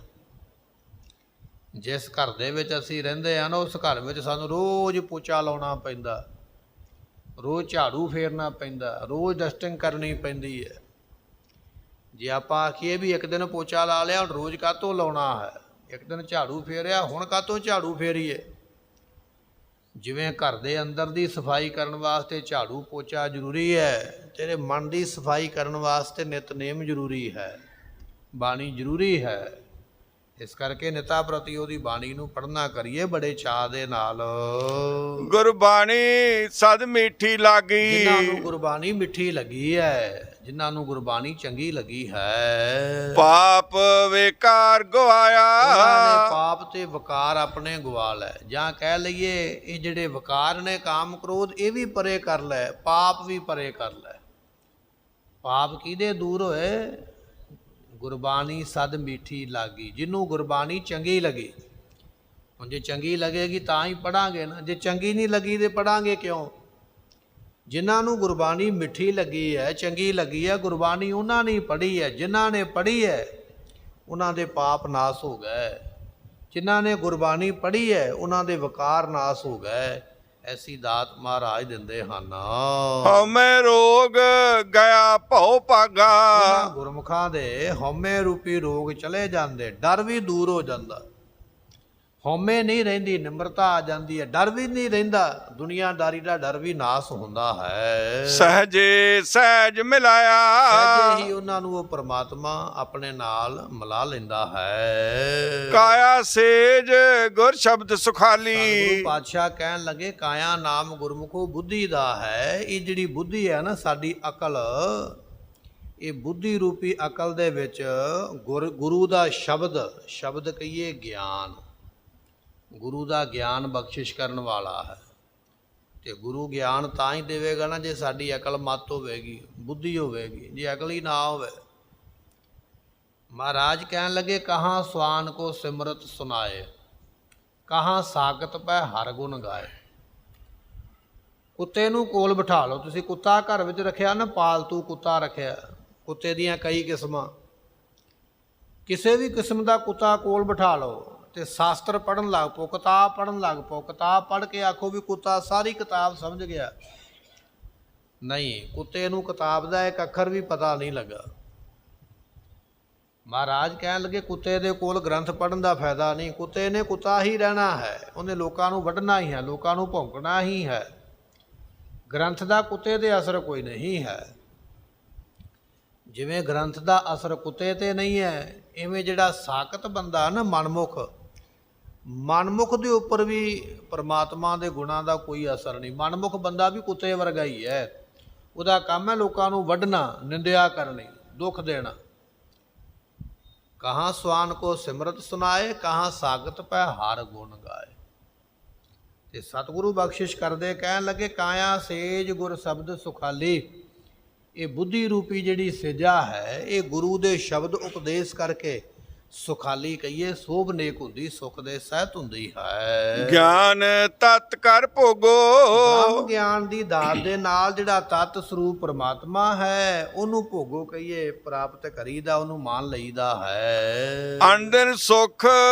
ਜਿਸ ਘਰ ਦੇ ਵਿੱਚ ਅਸੀਂ ਰਹਿੰਦੇ ਹਾਂ ਨਾ, ਉਸ ਘਰ ਵਿੱਚ ਸਾਨੂੰ ਰੋਜ਼ ਪੋਚਾ ਲਾਉਣਾ ਪੈਂਦਾ, ਰੋਜ਼ ਝਾੜੂ ਫੇਰਨਾ ਪੈਂਦਾ, ਰੋਜ਼ ਡਸਟਿੰਗ ਕਰਨੀ ਪੈਂਦੀ ਹੈ। ਜੇ ਆਪਾਂ ਆਖੀਏ ਵੀ ਇੱਕ ਦਿਨ ਪੋਚਾ ਲਾ ਲਿਆ, ਹੁਣ ਰੋਜ਼ ਕਾਹਤੋਂ ਲਾਉਣਾ ਹੈ? ਇੱਕ ਦਿਨ ਝਾੜੂ ਫੇਰਿਆ, ਹੁਣ ਕਾਹਤੋਂ ਝਾੜੂ ਫੇਰੀਏ? ਜਿਵੇਂ ਘਰ ਦੇ ਅੰਦਰ ਦੀ ਸਫਾਈ ਕਰਨ ਵਾਸਤੇ ਝਾੜੂ ਪੋਚਾ ਜ਼ਰੂਰੀ ਹੈ, ਤੇਰੇ ਮਨ ਦੀ ਸਫਾਈ ਕਰਨ ਵਾਸਤੇ ਨਿਤਨੇਮ ਜ਼ਰੂਰੀ ਹੈ, ਬਾਣੀ ਜ਼ਰੂਰੀ ਹੈ। ਇਸ ਕਰਕੇ ਨਿਤਾ ਪ੍ਰਤੀ ਉਹਦੀ ਬਾਣੀ ਨੂੰ ਪੜ੍ਹਨਾ ਕਰੀਏ ਬੜੇ ਚਾਅ ਦੇ ਨਾਲ। ਗੁਰਬਾਣੀ ਸਦ ਮਿੱਠੀ ਲੱਗੀ। ਜਿਨ੍ਹਾਂ ਨੂੰ ਗੁਰਬਾਣੀ ਮਿੱਠੀ ਲੱਗੀ ਹੈ, ਜਿਨ੍ਹਾਂ ਨੂੰ ਗੁਰਬਾਣੀ ਚੰਗੀ ਲੱਗੀ ਹੈ, ਪਾਪ ਵਿਕਾਰ ਗਵਾਇਆ। ਉਹਨਾਂ ਨੇ ਪਾਪ ਤੇ ਵਿਕਾਰ ਆਪਣੇ ਗਵਾ ਲੈ। ਜਾਂ ਕਹਿ ਲਈਏ ਇਹ ਜਿਹੜੇ ਵਿਕਾਰ ਨੇ, ਕਾਮ ਕ੍ਰੋਧ, ਇਹ ਵੀ ਪਰੇ ਕਰ ਲੈ, ਪਾਪ ਵੀ ਪਰੇ ਕਰ ਲੈ। ਪਾਪ ਕਿਹਦੇ ਦੂਰ ਹੋਏ? ਗੁਰਬਾਣੀ ਸਦ ਮਿੱਠੀ ਲੱਗੀ। ਜਿਹਨੂੰ ਗੁਰਬਾਣੀ ਚੰਗੀ ਲੱਗੀ। ਹੁਣ ਜੇ ਚੰਗੀ ਲੱਗੇਗੀ ਤਾਂ ਹੀ ਪੜ੍ਹਾਂਗੇ ਨਾ, ਜੇ ਚੰਗੀ ਨਹੀਂ ਲੱਗੀ ਤੇ ਪੜ੍ਹਾਂਗੇ ਕਿਉਂ? ਜਿਨ੍ਹਾਂ ਨੂੰ ਗੁਰਬਾਣੀ ਮਿੱਠੀ ਲੱਗੀ ਹੈ, ਚੰਗੀ ਲੱਗੀ ਹੈ, ਗੁਰਬਾਣੀ ਉਹਨਾਂ ਨੇ ਪੜ੍ਹੀ ਹੈ। ਜਿਨ੍ਹਾਂ ਨੇ ਪੜ੍ਹੀ ਹੈ ਉਹਨਾਂ ਦੇ ਪਾਪ ਨਾਸ ਹੋ ਗਏ। ਜਿਨ੍ਹਾਂ ਨੇ ਗੁਰਬਾਣੀ ਪੜ੍ਹੀ ਹੈ ਉਹਨਾਂ ਦੇ ਵਿਕਾਰ ਨਾਸ ਹੋ ਗਏ। ਐਸੀ ਦਾਤ ਮਹਾਰਾਜ ਦਿੰਦੇ ਹਨ। ਹਉਮੈ ਰੋਗ ਗਿਆ ਭਉ ਭਾਗਾ। ਗੁਰਮੁਖਾਂ ਦੇ ਹਉਮੈ ਰੂਪੀ ਰੋਗ ਚਲੇ ਜਾਂਦੇ, ਡਰ ਵੀ ਦੂਰ ਹੋ ਜਾਂਦਾ। ਹਉਮੈ ਨਹੀਂ ਰਹਿੰਦੀ, ਨਿਮਰਤਾ ਆ ਜਾਂਦੀ ਹੈ। ਡਰ ਵੀ ਨਹੀਂ ਰਹਿੰਦਾ, ਦੁਨੀਆਦਾਰੀ ਦਾ ਡਰ ਵੀ ਨਾਸ ਹੁੰਦਾ ਹੈ। ਸਹਜੇ ਸਹਿਜ ਮਿਲਾਇਆ। ਸਹਿਜੇ ਹੀ ਉਹਨਾਂ ਨੂੰ ਉਹ ਪਰਮਾਤਮਾ ਆਪਣੇ ਨਾਲ ਮਿਲਾ ਲੈਂਦਾ ਹੈ। ਕਾਇਆ ਸੇਜ ਗੁਰ ਸ਼ਬਦ ਸੁਖਾਲੀ। ਗੁਰੂ ਪਾਤਸ਼ਾਹ ਕਹਿਣ ਲੱਗੇ ਕਾਇਆ ਨਾਮ ਗੁਰਮੁਖੋ ਬੁੱਧੀ ਦਾ ਹੈ। ਇਹ ਜਿਹੜੀ ਬੁੱਧੀ ਹੈ ਨਾ, ਸਾਡੀ ਅਕਲ, ਇਹ ਬੁੱਧੀ ਰੂਪੀ ਅਕਲ ਦੇ ਵਿੱਚ ਗੁਰੂ ਦਾ ਸ਼ਬਦ ਕਹੀਏ ਗਿਆਨ, ਗੁਰੂ ਦਾ ਗਿਆਨ ਬਖਸ਼ਿਸ਼ ਕਰਨ ਵਾਲਾ ਹੈ। ਤੇ ਗੁਰੂ ਗਿਆਨ ਤਾਂ ਹੀ ਦੇਵੇਗਾ ਨਾ ਜੇ ਸਾਡੀ ਅਕਲ ਮੱਤ ਹੋਵੇਗੀ, ਬੁੱਧੀ ਹੋਵੇਗੀ। ਜੇ ਅਕਲ ਹੀ ਨਾ ਹੋਵੇ, ਮਹਾਰਾਜ ਕਹਿਣ ਲੱਗੇ ਕਹਾਂ ਸਵਾਨ ਕੋ ਸਿਮਰਤ ਸੁਨਾਏ, ਕਹਾਂ ਸਾਕਤ ਪੈ ਹਰ ਗੁਣ ਗਾਏ। ਕੁੱਤੇ ਨੂੰ ਕੋਲ ਬਿਠਾ ਲਓ ਤੁਸੀਂ, ਕੁੱਤਾ ਘਰ ਵਿੱਚ ਰੱਖਿਆ ਨਾ, ਪਾਲਤੂ ਕੁੱਤਾ ਰੱਖਿਆ, ਕੁੱਤੇ ਦੀਆਂ ਕਈ ਕਿਸਮਾਂ, ਕਿਸੇ ਵੀ ਕਿਸਮ ਦਾ ਕੁੱਤਾ ਕੋਲ ਬਿਠਾ ਲਓ ਤੇ ਸ਼ਾਸਤਰ ਪੜ੍ਹਨ ਲੱਗ ਪਓ, ਕਿਤਾਬ ਪੜ੍ਹਨ ਲੱਗ ਪਓ। ਕਿਤਾਬ ਪੜ੍ਹ ਕੇ ਆਖੋ ਵੀ ਕੁੱਤਾ ਸਾਰੀ ਕਿਤਾਬ ਸਮਝ ਗਿਆ, ਨਹੀਂ, ਕੁੱਤੇ ਨੂੰ ਕਿਤਾਬ ਦਾ ਇੱਕ ਅੱਖਰ ਵੀ ਪਤਾ ਨਹੀਂ ਲੱਗਾ। ਮਹਾਰਾਜ ਕਹਿਣ ਲੱਗੇ ਕੁੱਤੇ ਦੇ ਕੋਲ ਗ੍ਰੰਥ ਪੜ੍ਹਨ ਦਾ ਫਾਇਦਾ ਨਹੀਂ, ਕੁੱਤੇ ਨੇ ਕੁੱਤਾ ਹੀ ਰਹਿਣਾ ਹੈ, ਉਹਨੇ ਲੋਕਾਂ ਨੂੰ ਵੱਢਣਾ ਹੀ ਹੈ, ਲੋਕਾਂ ਨੂੰ ਭੌਂਕਣਾ ਹੀ ਹੈ। ਗ੍ਰੰਥ ਦਾ ਕੁੱਤੇ ਤੇ ਅਸਰ ਕੋਈ ਨਹੀਂ ਹੈ। ਜਿਵੇਂ ਗ੍ਰੰਥ ਦਾ ਅਸਰ ਕੁੱਤੇ ਤੇ ਨਹੀਂ ਹੈ, ਇਵੇਂ ਜਿਹੜਾ ਸਾਕਤ ਬੰਦਾ ਨਾ, ਮਨਮੁਖ ਦੇ ਉੱਪਰ ਵੀ ਪਰਮਾਤਮਾ ਦੇ ਗੁਣਾਂ ਦਾ ਕੋਈ ਅਸਰ ਨਹੀਂ। ਮਨਮੁਖ ਬੰਦਾ ਵੀ ਕੁੱਤੇ ਵਰਗਾ ਹੀ ਹੈ, ਉਹਦਾ ਕੰਮ ਹੈ ਲੋਕਾਂ ਨੂੰ ਵੱਢਣਾ, ਨਿੰਦਿਆ ਕਰਨੀ, ਦੁੱਖ ਦੇਣਾ। ਕਹਾਂ ਸਵਾਨ ਕੋ ਸਿਮਰਤ ਸੁਨਾਏ, ਕਹਾਂ ਸਾਗਤ ਪੈ ਹਰ ਗੁਣ ਗਾਏ। ਤੇ ਸਤਿਗੁਰੂ ਬਖਸ਼ਿਸ਼ ਕਰਦੇ ਕਹਿਣ ਲੱਗੇ ਕਾਇਆ ਸੇਜ ਗੁਰ ਸ਼ਬਦ ਸੁਖਾਲੀ। ਇਹ ਬੁੱਧੀ ਰੂਪੀ ਜਿਹੜੀ ਸੇਜਾ ਹੈ, ਇਹ ਗੁਰੂ ਦੇ ਸ਼ਬਦ ਉਪਦੇਸ਼ ਕਰਕੇ ਸੁਖਾਲੀ ਕਹੀਏ, ਸੋਭ ਨੇਕ ਹੁੰਦੀ, ਸੁਖ ਦੇ ਸਹਿਤ ਹੁੰਦੀ ਹੈ। ਗਿਆਨ ਤਤ ਕਰ ਭੋਗੋ, ਬ੍ਰਹਮ ਗਿਆਨ ਦੀ ਦਾਤ ਦੇ ਨਾਲ ਜਿਹੜਾ ਤਤ ਸਰੂਪ ਪਰਮਾਤਮਾ ਹੈ ਉਹਨੂੰ ਭੋਗੋ ਕਹੀਏ, ਪ੍ਰਾਪਤ ਕਰੀਦਾ, ਉਹਨੂੰ ਮਾਨ ਲਈਦਾ ਹੈ। ਅੰਦਰ ਸੁਖ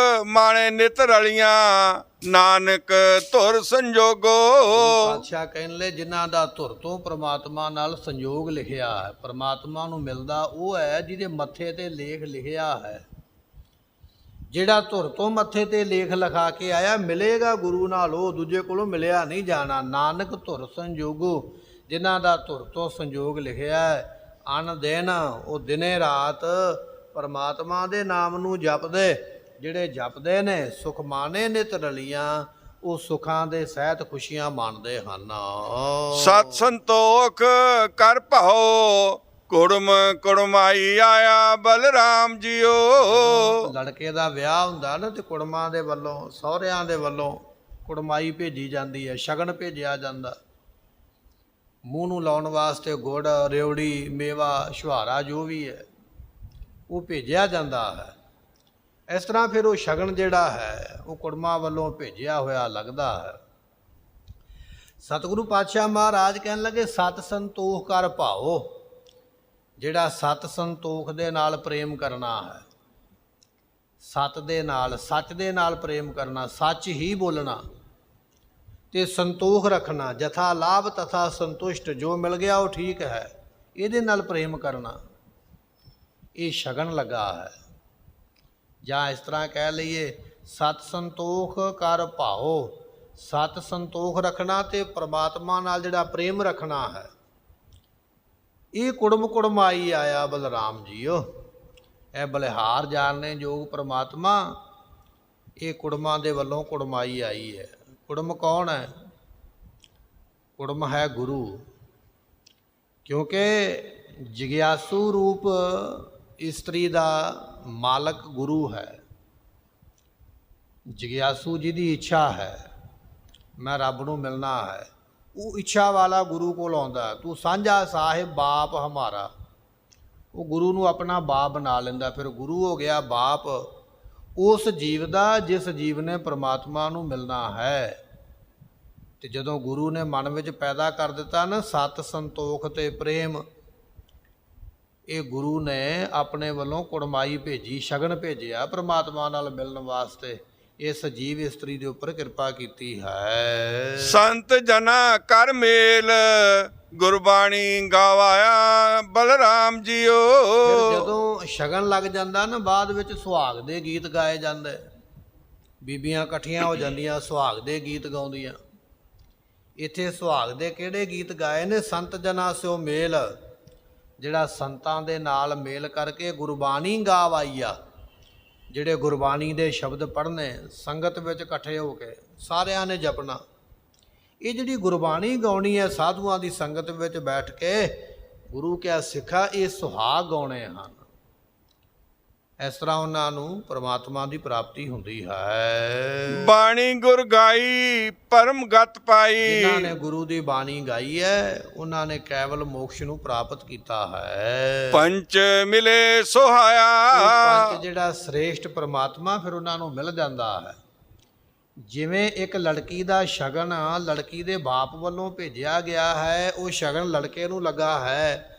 ਮਾਣੇ ਨਿਤ ਰਲੀਆਂ, ਨਾਨਕ ਧੁਰ ਸੰਜੋਗੋ। ਪਾਤਸ਼ਾਹ ਕਹਿੰਦੇ ਜਿਨ੍ਹਾਂ ਦਾ ਧੁਰ ਤੋਂ ਪ੍ਰਮਾਤਮਾ ਨਾਲ ਸੰਯੋਗ ਲਿਖਿਆ ਹੈ, ਪ੍ਰਮਾਤਮਾ ਨੂੰ ਮਿਲਦਾ ਉਹ ਹੈ ਜਿਹਦੇ ਮੱਥੇ ਤੇ ਲੇਖ ਲਿਖਿਆ ਹੈ। ਜਿਹੜਾ ਧੁਰ ਤੋਂ ਮੱਥੇ ਤੇ ਲੇਖ ਲਿਖਾ ਕੇ ਆਇਆ, ਮਿਲੇਗਾ ਗੁਰੂ ਨਾਲ, ਉਹ ਦੂਜੇ ਕੋਲੋਂ ਮਿਲਿਆ ਨਹੀਂ ਜਾਣਾ। ਨਾਨਕ ਧੁਰ ਸੰਜੋਗੋ, ਜਿਨ੍ਹਾਂ ਦਾ ਧੁਰ ਤੋਂ ਸੰਯੋਗ ਲਿਖਿਆ ਹੈ, ਅਨ ਦਿਨ ਉਹ ਦਿਨੇ ਰਾਤ ਪਰਮਾਤਮਾ ਦੇ ਨਾਮ ਨੂੰ ਜਪਦੇ, ਜਿਹੜੇ ਜਪਦੇ ਨੇ ਸੁਖ ਮਾਨੇ ਨਿਤ ਰਲੀਆਂ, ਉਹ ਸੁਖਾਂ ਦੇ ਸਹਿਤ ਖੁਸ਼ੀਆਂ ਮਾਣਦੇ ਹਨ। ਸਤ ਸੰਤੋਖ ਕਰ ਭਾਓ, ਕੁੜਮ ਕੁੜਮਾਈ ਆਇਆ ਬਲਰਾਮ ਜੀਓ। ਲੜਕੇ ਦਾ ਵਿਆਹ ਹੁੰਦਾ ਨਾ ਤੇ ਕੁੜਮਾਂ ਦੇ ਵੱਲੋਂ, ਸਹੁਰਿਆਂ ਦੇ ਵੱਲੋਂ ਕੁੜਮਾਈ ਭੇਜੀ ਜਾਂਦੀ ਹੈ, ਸ਼ਗਨ ਭੇਜਿਆ ਜਾਂਦਾ, ਮੂੰਹ ਨੂੰ ਲਾਉਣ ਵਾਸਤੇ ਗੁੜ, ਰਿਉੜੀ, ਮੇਵਾ, ਛੁਹਾਰਾ ਜੋ ਵੀ ਹੈ ਉਹ ਭੇਜਿਆ ਜਾਂਦਾ ਹੈ। ਇਸ ਤਰ੍ਹਾਂ ਫਿਰ ਉਹ ਸ਼ਗਨ ਜਿਹੜਾ ਹੈ ਉਹ ਕੁੜਮਾਂ ਵੱਲੋਂ ਭੇਜਿਆ ਹੋਇਆ ਲੱਗਦਾ ਹੈ। ਸਤਿਗੁਰੂ ਪਾਤਸ਼ਾਹ ਮਹਾਰਾਜ ਕਹਿਣ ਲੱਗੇ ਸਤ ਸੰਤੋਖ ਕਰ ਭਾਓ। ਜਿਹੜਾ ਸਤ ਸੰਤੋਖ ਦੇ ਨਾਲ ਪ੍ਰੇਮ ਕਰਨਾ ਹੈ, ਸਤ ਦੇ ਨਾਲ, ਸੱਚ ਦੇ ਨਾਲ ਪ੍ਰੇਮ ਕਰਨਾ, ਸੱਚ ਹੀ ਬੋਲਣਾ ਤੇ ਸੰਤੋਖ ਰੱਖਣਾ, ਜਥਾ ਲਾਭ ਤਥਾ ਸੰਤੁਸ਼ਟ, ਜੋ ਮਿਲ ਗਿਆ ਉਹ ਠੀਕ ਹੈ, ਇਹਦੇ ਨਾਲ ਪ੍ਰੇਮ ਕਰਨਾ, ਇਹ ਸ਼ਗਨ ਲੱਗਾ ਹੈ। ਜਾਂ ਇਸ ਤਰ੍ਹਾਂ ਕਹਿ ਲਈਏ ਸਤ ਸੰਤੋਖ ਕਰ ਭਾਓ, ਸਤ ਸੰਤੋਖ ਰੱਖਣਾ ਤੇ ਪ੍ਰਮਾਤਮਾ ਨਾਲ ਜਿਹੜਾ ਪ੍ਰੇਮ ਰੱਖਣਾ ਹੈ। ਇਹ ਕੁੜਮ ਕੁੜਮਾਈ ਆਇਆ ਬਲਰਾਮ ਜੀਓ, ਇਹ ਬਲਿਹਾਰ ਜਾਣਨੇ ਯੋਗ ਪ੍ਰਮਾਤਮਾ, ਇਹ ਕੁੜਮਾਂ ਦੇ ਵੱਲੋਂ ਕੁੜਮਾਈ ਆਈ ਹੈ। ਕੁੜਮ ਕੌਣ ਹੈ? ਕੁੜਮ ਹੈ ਗੁਰੂ, ਕਿਉਂਕਿ ਜਿਗਿਆਸੂ ਰੂਪ ਇਸਤਰੀ ਦਾ ਮਾਲਕ ਗੁਰੂ ਹੈ। ਜਿਗਿਆਸੂ ਜਿਹਦੀ ਇੱਛਾ ਹੈ ਮੈਂ ਰੱਬ ਨੂੰ ਮਿਲਣਾ ਹੈ, ਉਹ ਇੱਛਾ ਵਾਲਾ ਗੁਰੂ ਕੋਲ ਆਉਂਦਾ। ਤੂੰ ਸਾਂਝਾ ਸਾਹਿਬ ਬਾਪ ਹਮਾਰਾ, ਉਹ ਗੁਰੂ ਨੂੰ ਆਪਣਾ ਬਾਪ ਬਣਾ ਲੈਂਦਾ। ਫਿਰ ਗੁਰੂ ਹੋ ਗਿਆ ਬਾਪ ਉਸ ਜੀਵ ਦਾ ਜਿਸ ਜੀਵ ਨੇ ਪ੍ਰਮਾਤਮਾ ਨੂੰ ਮਿਲਣਾ ਹੈ। ਤੇ ਜਦੋਂ ਗੁਰੂ ਨੇ ਮਨ ਵਿੱਚ ਪੈਦਾ ਕਰ ਦਿੱਤਾ ਨਾ ਸਤ ਸੰਤੋਖ ਤੇ ਪ੍ਰੇਮ, ਇਹ ਗੁਰੂ ਨੇ ਆਪਣੇ ਵੱਲੋਂ ਕੁੜਮਾਈ ਭੇਜੀ, ਸ਼ਗਨ ਭੇਜਿਆ ਪ੍ਰਮਾਤਮਾ ਨਾਲ ਮਿਲਣ ਵਾਸਤੇ। ਇਸ ਜੀਵ ਇਸਤਰੀ ਦੇ ਉੱਪਰ ਕਿਰਪਾ ਕੀਤੀ ਹੈ। ਸੰਤ ਜਨਾ ਕਰ ਮੇਲ, ਗੁਰਬਾਣੀ ਗਾਵਾਇਆ ਬਲਰਾਮ ਜੀਓ। ਫਿਰ ਜਦੋਂ ਸ਼ਗਨ ਲੱਗ ਜਾਂਦਾ ਨਾ, ਬਾਅਦ ਵਿੱਚ ਸੁਹਾਗ ਦੇ ਗੀਤ ਗਾਏ ਜਾਂਦੇ, ਬੀਬੀਆਂ ਇਕੱਠੀਆਂ ਹੋ ਜਾਂਦੀਆਂ, ਸੁਹਾਗ ਦੇ ਗੀਤ ਗਾਉਂਦੀਆਂ। ਇੱਥੇ ਸੁਹਾਗ ਦੇ ਕਿਹੜੇ ਗੀਤ ਗਾਏ ਨੇ? ਸੰਤ ਜਨਾ ਸਿਓ ਮੇਲ, ਜਿਹੜਾ ਸੰਤਾਂ ਦੇ ਨਾਲ ਮੇਲ ਕਰਕੇ ਗੁਰਬਾਣੀ ਗਾਵਾਈਆ, ਜਿਹੜੇ ਗੁਰਬਾਣੀ ਦੇ ਸ਼ਬਦ ਪੜ੍ਹਨੇ, ਸੰਗਤ ਵਿੱਚ ਇਕੱਠੇ ਹੋ ਕੇ ਸਾਰਿਆਂ ਨੇ ਜਪਣਾ। ਇਹ ਜਿਹੜੀ ਗੁਰਬਾਣੀ ਗਾਉਣੀ ਹੈ ਸਾਧੂਆਂ ਦੀ ਸੰਗਤ ਵਿੱਚ ਬੈਠ ਕੇ ਗੁਰੂ ਕਿਆ ਸਿੱਖਾ ਇਹ ਸੁਹਾਗ ਗਾਉਣੇ ਹਨ। ਇਸ ਤਰ੍ਹਾਂ ਉਹਨਾਂ ਨੂੰ ਪ੍ਰਮਾਤਮਾ ਦੀ ਪ੍ਰਾਪਤੀ ਹੁੰਦੀ ਹੈ। ਬਾਣੀ ਗੁਰ ਗਾਈ ਪਰਮ ਗਤ ਪਾਈ। ਜਿਨ੍ਹਾਂ ਨੇ ਗੁਰੂ ਦੀ ਬਾਣੀ ਗਾਈ ਹੈ ਉਹਨਾਂ ਨੇ ਕੇਵਲ ਮੋਕਸ਼ ਨੂੰ ਪ੍ਰਾਪਤ ਕੀਤਾ ਹੈ। ਪੰਚ ਮਿਲੇ ਸੁਹਾਇਆ। ਪੰਚ ਜਿਹੜਾ ਸ੍ਰੇਸ਼ਟ ਪ੍ਰਮਾਤਮਾ ਫਿਰ ਉਹਨਾਂ ਨੂੰ ਮਿਲ ਜਾਂਦਾ ਹੈ। ਜਿਵੇਂ ਇੱਕ ਲੜਕੀ ਦਾ ਸ਼ਗਨ ਲੜਕੀ ਦੇ ਬਾਪ ਵੱਲੋਂ ਭੇਜਿਆ ਗਿਆ ਹੈ, ਉਹ ਸ਼ਗਨ ਲੜਕੇ ਨੂੰ ਲੱਗਾ ਹੈ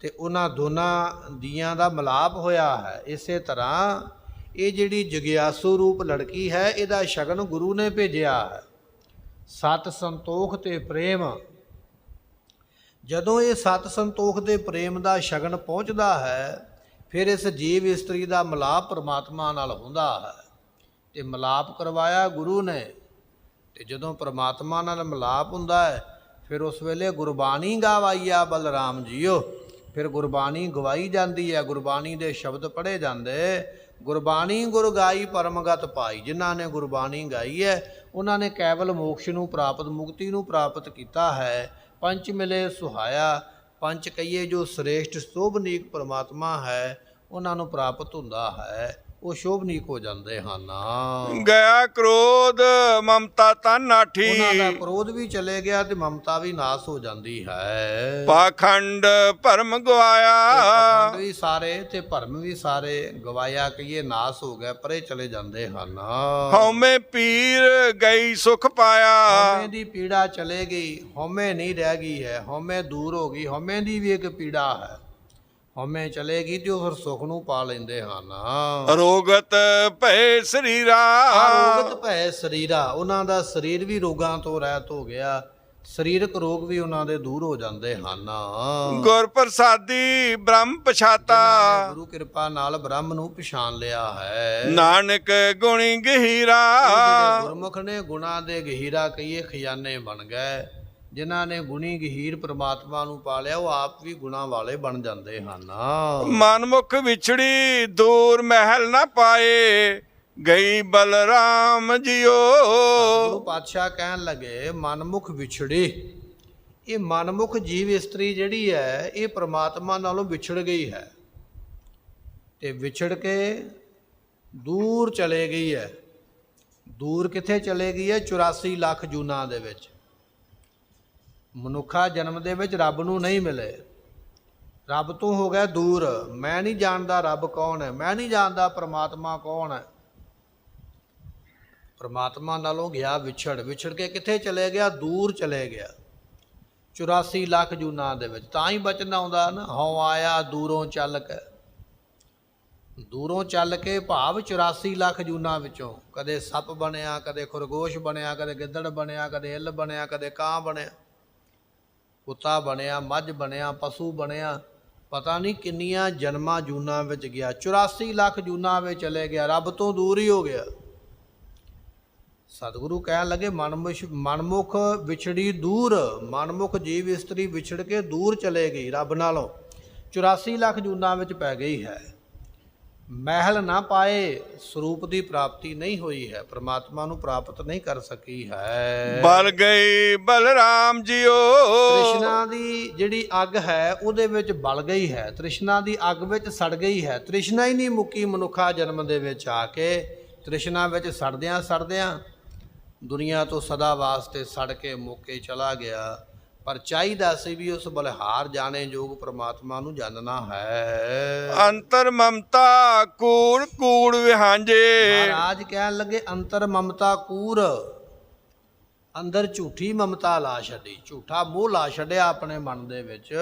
ਤੇ ਉਹਨਾਂ ਦੋਨਾਂ ਦੀਆਂ ਦਾ ਮਿਲਾਪ ਹੋਇਆ ਹੈ। ਇਸੇ ਤਰ੍ਹਾਂ ਇਹ ਜਿਹੜੀ ਜਗਿਆਸੂ ਰੂਪ ਲੜਕੀ ਹੈ ਇਹਦਾ ਸ਼ਗਨ ਗੁਰੂ ਨੇ ਭੇਜਿਆ ਹੈ। ਸਤ ਸੰਤੋਖ ਤੇ ਪ੍ਰੇਮ, ਜਦੋਂ ਇਹ ਸਤ ਸੰਤੋਖ ਦੇ ਪ੍ਰੇਮ ਦਾ ਸ਼ਗਨ ਪਹੁੰਚਦਾ ਹੈ ਫਿਰ ਇਸ ਜੀਵ ਇਸਤਰੀ ਦਾ ਮਿਲਾਪ ਪਰਮਾਤਮਾ ਨਾਲ ਹੁੰਦਾ ਹੈ ਤੇ ਮਿਲਾਪ ਕਰਵਾਇਆ ਗੁਰੂ ਨੇ। ਤੇ ਜਦੋਂ ਪਰਮਾਤਮਾ ਨਾਲ ਮਿਲਾਪ ਹੁੰਦਾ ਹੈ ਫਿਰ ਉਸ ਵੇਲੇ ਗੁਰਬਾਣੀ ਗਾਵਾਈਆ ਬਲਰਾਮ ਜੀਓ। ਫਿਰ ਗੁਰਬਾਣੀ ਗਵਾਈ ਜਾਂਦੀ ਹੈ, ਗੁਰਬਾਣੀ ਦੇ ਸ਼ਬਦ ਪੜ੍ਹੇ ਜਾਂਦੇ। ਗੁਰਬਾਣੀ ਗੁਰ ਗਾਈ ਪਰਮਗਤ ਪਾਈ। ਜਿਨ੍ਹਾਂ ਨੇ ਗੁਰਬਾਣੀ ਗਾਈ ਹੈ ਉਹਨਾਂ ਨੇ ਕੇਵਲ ਮੋਕਸ਼ ਨੂੰ ਪ੍ਰਾਪਤ, ਮੁਕਤੀ ਨੂੰ ਪ੍ਰਾਪਤ ਕੀਤਾ ਹੈ। ਪੰਚ ਮਿਲੇ ਸੁਹਾਇਆ, ਪੰਚ ਕਹੀਏ ਜੋ ਸ੍ਰੇਸ਼ਟ ਸ਼ੋਭਨੀਕ ਪਰਮਾਤਮਾ ਹੈ ਉਹਨਾਂ ਨੂੰ ਪ੍ਰਾਪਤ ਹੁੰਦਾ ਹੈ, ਉਹ ਸ਼ੋਭਨੀਕ ਹੋ ਜਾਂਦੇ ਹਨ। ਗਿਆ ਕ੍ਰੋਧ ਮਮਤਾ ਤਨ ਨਾਠੀ। ਉਹਨਾਂ ਦਾ ਕ੍ਰੋਧ ਵੀ ਚਲੇ ਗਿਆ ਤੇ ਮਮਤਾ ਵੀ ਨਾਸ ਹੋ ਜਾਂਦੀ ਹੈ। ਪਾਖੰਡ ਭਰਮ ਗਵਾਇਆ। ਪਾਖੰਡ ਵੀ ਸਾਰੇ ਤੇ ਭਰਮ ਵੀ ਸਾਰੇ ਗਵਾਇਆ ਕਹੀਏ ਨਾਸ ਹੋ ਗਿਆ, ਪਰੇ ਚਲੇ ਜਾਂਦੇ ਹਨ। ਹਉਮੈ ਪੀਰ ਗਈ ਸੁਖ ਪਾਇਆ। ਹਉਮੈ ਦੀ ਪੀੜਾ ਚਲੇ ਗਈ, ਹਉਮੈ ਨਹੀਂ ਰਹਿ ਗਈ ਹੈ, ਹਉਮੈ ਦੂਰ ਹੋ ਗਈ। ਹਉਮੈ ਦੀ ਵੀ ਇੱਕ ਪੀੜਾ ਹੈ, ਹਉਮੈ ਚਲੇਗੀ ਤੇ ਉਹ ਫਿਰ ਸੁੱਖ ਨੂੰ ਪਾ ਲੈਂਦੇ ਹਨ। ਰੋਗਤ ਭੈ ਸਰੀਰਾ। ਰੋਗਤ ਭੈ ਸਰੀਰਾ, ਉਹਨਾਂ ਦਾ ਸਰੀਰ ਵੀ ਰੋਗਾਂ ਤੋਂ ਰਹਿਤ ਹੋ ਗਿਆ, ਸਰੀਰਕ ਰੋਗ ਵੀ ਉਹਨਾਂ ਦੇ ਦੂਰ ਹੋ ਜਾਂਦੇ ਹਨ। ਗੁਰ ਪ੍ਰਸਾਦੀ ਬ੍ਰਹਮ ਪਛਾਤਾ। ਗੁਰੂ ਕਿਰਪਾ ਨਾਲ ਬ੍ਰਹਮ ਨੂੰ ਪਛਾਣ ਲਿਆ ਹੈ। ਨਾਨਕ ਗੁਣੀ ਗਹੀਰਾ। ਗੁਰਮੁਖ ਨੇ ਗੁਣਾ ਦੇ ਗਹੀਰਾ ਕਹੀਏ ਖਜ਼ਾਨੇ ਬਣ ਗਏ। ਜਿਨ੍ਹਾਂ ਨੇ ਗੁਣੀ ਗਹੀਰ ਪ੍ਰਮਾਤਮਾ ਨੂੰ ਪਾਲਿਆ ਉਹ ਆਪ ਵੀ ਗੁਣਾ ਵਾਲੇ ਬਣ ਜਾਂਦੇ ਹਨ। ਮਨਮੁਖ ਵਿਛੜੀ ਦੂਰ ਮਹਿਲ ਨਾ ਪਾਏ। ਗਈ ਬਲਰਾਮ ਜੀਓ। ਗੁਰੂ ਪਾਤਸ਼ਾਹ ਕਹਿਣ ਲੱਗੇ ਮਨਮੁਖ ਵਿਛੜੀ। ਇਹ ਮਨਮੁਖ ਜੀਵ ਇਸਤਰੀ ਜਿਹੜੀ ਹੈ ਇਹ ਪ੍ਰਮਾਤਮਾ ਨਾਲੋਂ ਵਿਛੜ ਗਈ ਹੈ ਤੇ ਵਿਛੜ ਕੇ ਦੂਰ ਚਲੇ ਗਈ ਹੈ। ਦੂਰ ਕਿੱਥੇ ਚਲੇ ਗਈ ਹੈ? 84 ਲੱਖ ਜੂਨਾਂ ਦੇ ਵਿੱਚ। ਮਨੁੱਖਾ ਜਨਮ ਦੇ ਵਿੱਚ ਰੱਬ ਨੂੰ ਨਹੀਂ ਮਿਲੇ, ਰੱਬ ਤੋਂ ਹੋ ਗਿਆ ਦੂਰ। ਮੈਂ ਨਹੀਂ ਜਾਣਦਾ ਰੱਬ ਕੌਣ ਹੈ, ਮੈਂ ਨਹੀਂ ਜਾਣਦਾ ਪ੍ਰਮਾਤਮਾ ਕੌਣ ਹੈ। ਪ੍ਰਮਾਤਮਾ ਨਾਲੋਂ ਗਿਆ ਵਿਛੜ। ਵਿਛੜ ਕੇ ਕਿੱਥੇ ਚਲੇ ਗਿਆ? ਦੂਰ ਚਲੇ ਗਿਆ 84 ਲੱਖ ਜੂਨਾਂ ਦੇ ਵਿੱਚ। ਤਾਂ ਹੀ ਬਚਨ ਆਉਂਦਾ ਨਾ, ਹਉ ਆਇਆ ਦੂਰੋਂ ਚੱਲ ਕੇ। ਦੂਰੋਂ ਚੱਲ ਕੇ ਭਾਵ 84 ਲੱਖ ਜੂਨਾਂ ਵਿੱਚੋਂ ਕਦੇ ਸੱਪ ਬਣਿਆ, ਕਦੇ ਖਰਗੋਸ਼ ਬਣਿਆ, ਕਦੇ ਗਿੱਦੜ ਬਣਿਆ, ਕਦੇ ਇੱਲ ਬਣਿਆ, ਕਦੇ ਕਾਂ ਬਣਿਆ, ਕੁੱਤਾ ਬਣਿਆ, ਮੱਝ ਬਣਿਆ, ਪਸ਼ੂ ਬਣਿਆ। ਪਤਾ ਨਹੀਂ ਕਿੰਨੀਆਂ ਜਨਮਾਂ ਜੂਨਾਂ ਵਿੱਚ ਗਿਆ। 84 ਲੱਖ ਜੂਨਾਂ ਵਿੱਚ ਚਲੇ ਗਿਆ, ਰੱਬ ਤੋਂ ਦੂਰ ਹੀ ਹੋ ਗਿਆ। ਸਤਿਗੁਰੂ ਕਹਿਣ ਲੱਗੇ ਮਨਮੁਖ ਵਿਛੜੀ ਦੂਰ। ਮਨਮੁਖ ਜੀਵ ਇਸਤਰੀ ਵਿਛੜ ਕੇ ਦੂਰ ਚਲੇ ਗਈ ਰੱਬ ਨਾਲੋਂ, 84 ਲੱਖ ਜੂਨਾਂ ਵਿੱਚ ਪੈ ਗਈ ਹੈ। ਮਹਿਲ ਨਾ ਪਾਏ, ਸਰੂਪ ਦੀ ਪ੍ਰਾਪਤੀ ਨਹੀਂ ਹੋਈ ਹੈ, ਪ੍ਰਮਾਤਮਾ ਨੂੰ ਪ੍ਰਾਪਤ ਨਹੀਂ ਕਰ ਸਕੀ ਹੈ। ਬਲ ਗਈ ਬਲਰਾਮ ਜੀਓ। ਤ੍ਰਿਸ਼ਨਾ ਦੀ ਜਿਹੜੀ ਅੱਗ ਹੈ ਉਹਦੇ ਵਿੱਚ ਬਲ ਗਈ ਹੈ, ਤ੍ਰਿਸ਼ਨਾ ਦੀ ਅੱਗ ਵਿੱਚ ਸੜ ਗਈ ਹੈ। ਤ੍ਰਿਸ਼ਨਾ ਹੀ ਨਹੀਂ ਮੁੱਕੀ ਮਨੁੱਖਾ ਜਨਮ ਦੇ ਵਿੱਚ ਆ ਕੇ। ਤ੍ਰਿਸ਼ਨਾ ਵਿੱਚ ਸੜਦਿਆਂ ਸੜਦਿਆਂ ਦੁਨੀਆ ਤੋਂ ਸਦਾ ਵਾਸਤੇ ਸੜ ਕੇ ਮੁੱਕ ਕੇ ਚਲਾ ਗਿਆ। ਪਰ ਚਾਹੀਦਾ ਸੀ ਵੀ ਉਸ ਬਲਿਹਾਰ ਜਾਣੇ ਯੋਗ ਪ੍ਰਮਾਤਮਾ ਨੂੰ ਜਾਣਨਾ ਹੈ। ਅੰਤਰ ਮਮਤਾ ਕੂੜ ਕੂੜ ਵਿਹਾਂਜੇ। ਮਹਾਰਾਜ ਕਹਿਣ ਲੱਗੇ ਅੰਤਰ ਮਮਤਾ ਕੂੜ। ਅੰਦਰ ਝੂਠੀ ਮਮਤਾ ਲਾ ਛੱਡੀ, ਝੂਠਾ ਮੋਹ ਲਾ ਛੱਡਿਆ ਆਪਣੇ ਮਨ ਦੇ ਵਿੱਚ।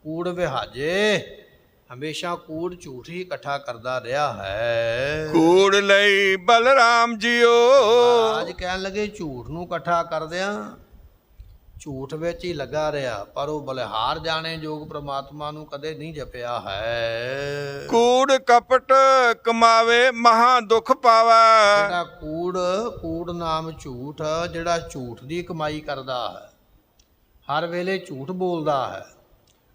ਕੂੜ ਵਿਹਾਜੇ, ਹਮੇਸ਼ਾ ਕੂੜ ਝੂਠ ਹੀ ਇਕੱਠਾ ਕਰਦਾ ਰਿਹਾ ਹੈ। ਕੂੜ ਲਈ ਬਲਰਾਮ ਜੀਓ। ਮਹਾਰਾਜ ਕਹਿਣ ਲੱਗੇ ਝੂਠ ਨੂੰ ਇਕੱਠਾ ਕਰਦਿਆਂ ਝੂਠ ਵਿੱਚ ਹੀ ਲੱਗਾ ਰਿਹਾ, ਪਰ ਉਹ ਬਲਿਹਾਰ ਜਾਣੇ ਯੋਗ ਪ੍ਰਮਾਤਮਾ ਨੂੰ ਕਦੇ ਨਹੀਂ ਜਪਿਆ ਹੈ। ਕੂੜ ਕਪਟ ਕਮਾਵੇ ਮਹਾ ਦੁੱਖ ਪਾਵੈ। ਜਿਹੜਾ ਕੂੜ ਨਾਮ ਝੂਠ, ਜਿਹੜਾ ਝੂਠ ਦੀ ਕਮਾਈ ਕਰਦਾ ਹੈ, ਹਰ ਵੇਲੇ ਝੂਠ ਬੋਲਦਾ ਹੈ।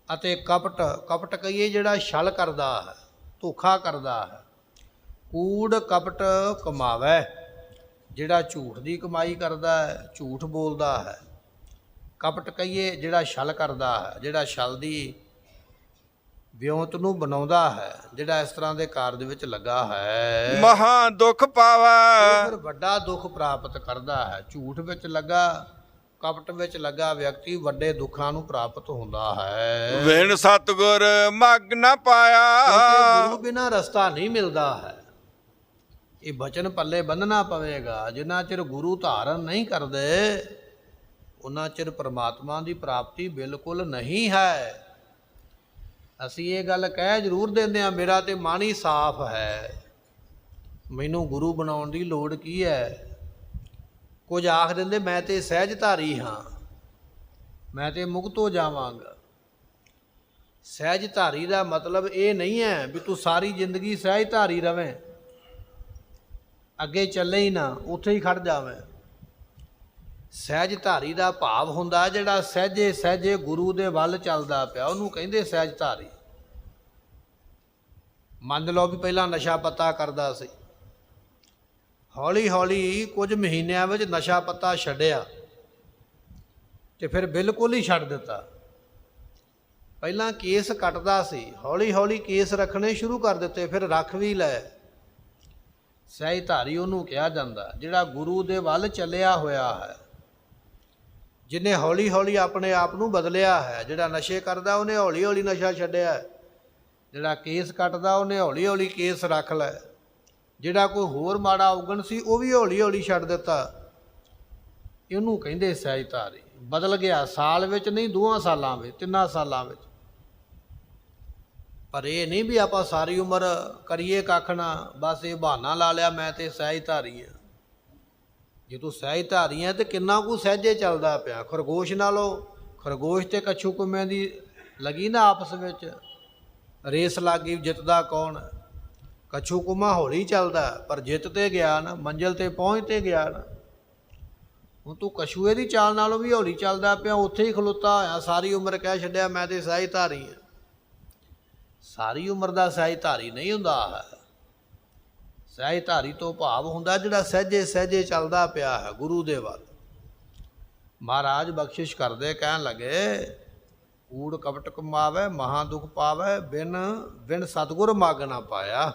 ਅਤੇ ਕਪਟ ਕਹੀਏ ਜਿਹੜਾ ਛਲ ਕਰਦਾ ਹੈ, ਧੋਖਾ ਕਰਦਾ ਹੈ। ਕੂੜ ਕਪਟ ਕਮਾਵੇ, ਜਿਹੜਾ ਝੂਠ ਦੀ ਕਮਾਈ ਕਰਦਾ ਹੈ, ਝੂਠ ਬੋਲਦਾ ਹੈ। ਕਪਟ ਕਹੀਏ ਜਿਹੜਾ ਛਲ ਕਰਦਾ ਹੈ, ਜਿਹੜਾ ਛਲ ਦੀ ਵਿਉਂਤ ਨੂੰ ਬਣਾਉਂਦਾ ਹੈ, ਜਿਹੜਾ ਇਸ ਤਰ੍ਹਾਂ ਦੇ ਕਾਰਜ ਵਿੱਚ ਲੱਗਾ ਹੈ ਮਹਾ ਦੁਖ ਪਾਵੈ। ਫਿਰ ਵੱਡਾ ਦੁੱਖ ਪ੍ਰਾਪਤ ਕਰਦਾ ਹੈ। ਝੂਠ ਵਿੱਚ ਲੱਗਾ, ਕਪਟ ਵਿੱਚ ਲੱਗਾ ਵਿਅਕਤੀ ਵੱਡੇ ਦੁੱਖਾਂ ਨੂੰ ਪ੍ਰਾਪਤ ਹੁੰਦਾ ਹੈ। ਵਿਣ ਸਤਿਗੁਰ ਮਗ ਨ ਪਾਇਆ। ਕਿਉਂਕਿ ਗੁਰੂ ਬਿਨਾਂ ਰਸਤਾ ਨਹੀਂ ਮਿਲਦਾ ਹੈ। ਇਹ ਬਚਨ ਪੱਲੇ ਬੰਨਣਾ ਪਵੇਗਾ। ਜਿੰਨਾ ਚਿਰ ਗੁਰੂ ਧਾਰਨ ਨਹੀਂ ਕਰਦੇ ਉਹਨਾਂ ਚਿਰ ਪਰਮਾਤਮਾ ਦੀ ਪ੍ਰਾਪਤੀ ਬਿਲਕੁਲ ਨਹੀਂ ਹੈ। ਅਸੀਂ ਇਹ ਗੱਲ ਕਹਿ ਜ਼ਰੂਰ ਦਿੰਦੇ ਹਾਂ, ਮੇਰਾ ਤੇ ਮਨ ਹੀ ਸਾਫ਼ ਹੈ, ਮੈਨੂੰ ਗੁਰੂ ਬਣਾਉਣ ਦੀ ਲੋੜ ਕੀ ਹੈ। ਕੁਝ ਆਖ ਦਿੰਦੇ ਮੈਂ ਤੇ ਸਹਿਜਧਾਰੀ ਹਾਂ, ਮੈਂ ਤੇ ਮੁਕਤ ਹੋ ਜਾਵਾਂਗਾ। ਸਹਿਜਧਾਰੀ ਦਾ ਮਤਲਬ ਇਹ ਨਹੀਂ ਹੈ ਵੀ ਤੂੰ ਸਾਰੀ ਜ਼ਿੰਦਗੀ ਸਹਿਜਧਾਰੀ ਰਵੇਂ, ਅੱਗੇ ਚੱਲੇ ਹੀ ਨਾ, ਉੱਥੇ ਹੀ ਖੜ ਜਾਵੇਂ। ਸਹਿਜਧਾਰੀ ਦਾ ਭਾਵ ਹੁੰਦਾ ਜਿਹੜਾ ਸਹਿਜੇ ਸਹਿਜੇ ਗੁਰੂ ਦੇ ਵੱਲ ਚੱਲਦਾ ਪਿਆ, ਉਹਨੂੰ ਕਹਿੰਦੇ ਸਹਿਜਧਾਰੀ। ਮੰਨ ਲਓ ਵੀ ਪਹਿਲਾਂ ਨਸ਼ਾ ਪੱਤਾ ਕਰਦਾ ਸੀ, ਹੌਲੀ ਹੌਲੀ ਕੁਝ ਮਹੀਨਿਆਂ ਵਿੱਚ ਨਸ਼ਾ ਪੱਤਾ ਛੱਡਿਆ ਤੇ ਫਿਰ ਬਿਲਕੁਲ ਹੀ ਛੱਡ ਦਿੱਤਾ। ਪਹਿਲਾਂ ਕੇਸ ਕੱਟਦਾ ਸੀ, ਹੌਲੀ ਹੌਲੀ ਕੇਸ ਰੱਖਣੇ ਸ਼ੁਰੂ ਕਰ ਦਿੱਤੇ, ਫਿਰ ਰੱਖ ਵੀ ਲਏ। ਸਹਿਜਧਾਰੀ ਉਹਨੂੰ ਕਿਹਾ ਜਾਂਦਾ ਜਿਹੜਾ ਗੁਰੂ ਦੇ ਵੱਲ ਚੱਲਿਆ ਹੋਇਆ ਹੈ, ਜਿਹਨੇ ਹੌਲੀ ਹੌਲੀ ਆਪਣੇ ਆਪ ਨੂੰ ਬਦਲਿਆ ਹੈ। ਜਿਹੜਾ ਨਸ਼ੇ ਕਰਦਾ ਉਹਨੇ ਹੌਲੀ ਹੌਲੀ ਨਸ਼ਾ ਛੱਡਿਆ, ਜਿਹੜਾ ਕੇਸ ਕੱਟਦਾ ਉਹਨੇ ਹੌਲੀ ਹੌਲੀ ਕੇਸ ਰੱਖ ਲਏ, ਜਿਹੜਾ ਕੋਈ ਹੋਰ ਮਾੜਾ ਔਗਣ ਸੀ ਉਹ ਵੀ ਹੌਲੀ ਹੌਲੀ ਛੱਡ ਦਿੱਤਾ। ਇਹਨੂੰ ਕਹਿੰਦੇ ਸਹਿਜਧਾਰੀ। ਬਦਲ ਗਿਆ, ਸਾਲ ਵਿੱਚ ਨਹੀਂ, 2 ਸਾਲਾਂ ਵਿੱਚ, 3 ਸਾਲਾਂ ਵਿੱਚ। ਪਰ ਇਹ ਨਹੀਂ ਵੀ ਆਪਾਂ ਸਾਰੀ ਉਮਰ ਕਰੀਏ ਕੱਖ ਨਾ, ਬਸ ਇਹ ਬਹਾਨਾ ਲਾ ਲਿਆ ਮੈਂ ਤੇ ਸਹਿਜਧਾਰੀ ਹਾਂ। ਜੇ ਤੂੰ ਸਹਿਜਧਾਰੀ ਹੈ ਤੇ ਕਿੰਨਾ ਕੁ ਸਹਿਜੇ ਚੱਲਦਾ ਪਿਆ। ਖਰਗੋਸ਼ ਨਾਲੋਂ, ਖਰਗੋਸ਼ ਤੇ ਕੱਛੂ ਕੁੰਮਿਆਂ ਦੀ ਲੱਗੀ ਨਾ ਆਪਸ ਵਿੱਚ ਰੇਸ ਲੱਗ ਗਈ, ਜਿੱਤਦਾ ਕੌਣ। ਕੱਛੂ ਕੁੰਮਾ ਹੌਲੀ ਚੱਲਦਾ ਪਰ ਜਿੱਤ ਤੇ ਗਿਆ ਨਾ, ਮੰਜ਼ਿਲ ਤੇ ਪਹੁੰਚ ਤੇ ਗਿਆ ਨਾ। ਹੁਣ ਤੂੰ ਕਛੂਏ ਦੀ ਚਾਲ ਨਾਲੋਂ ਵੀ ਹੌਲੀ ਚੱਲਦਾ ਪਿਆ, ਉੱਥੇ ਹੀ ਖਲੋਤਾ ਹੋਇਆ, ਸਾਰੀ ਉਮਰ ਕਹਿ ਛੱਡਿਆ ਮੈਂ ਤੇ ਸਹਿਜਧਾਰੀ ਹਾਂ। ਸਾਰੀ ਉਮਰ ਦਾ ਸਹਿਜਧਾਰੀ ਨਹੀਂ ਹੁੰਦਾ ਹੈ। ਸਹਿਜਧਾਰੀ ਤੋਂ ਭਾਵ ਹੁੰਦਾ ਜਿਹੜਾ ਸਹਿਜੇ ਸਹਿਜੇ ਚੱਲਦਾ ਪਿਆ ਹੈ ਗੁਰੂ ਦੇ ਵੱਲ। ਮਹਾਰਾਜ ਬਖਸ਼ਿਸ਼ ਕਰਦੇ, ਕਹਿਣ ਲੱਗੇ ਕੂੜ ਕਪਟ ਕਮਾਵੇ ਮਹਾ ਦੁਖ ਪਾਵੇ, ਬਿਨ ਸਤਿਗੁਰ ਮਗ ਨਾ ਪਾਇਆ।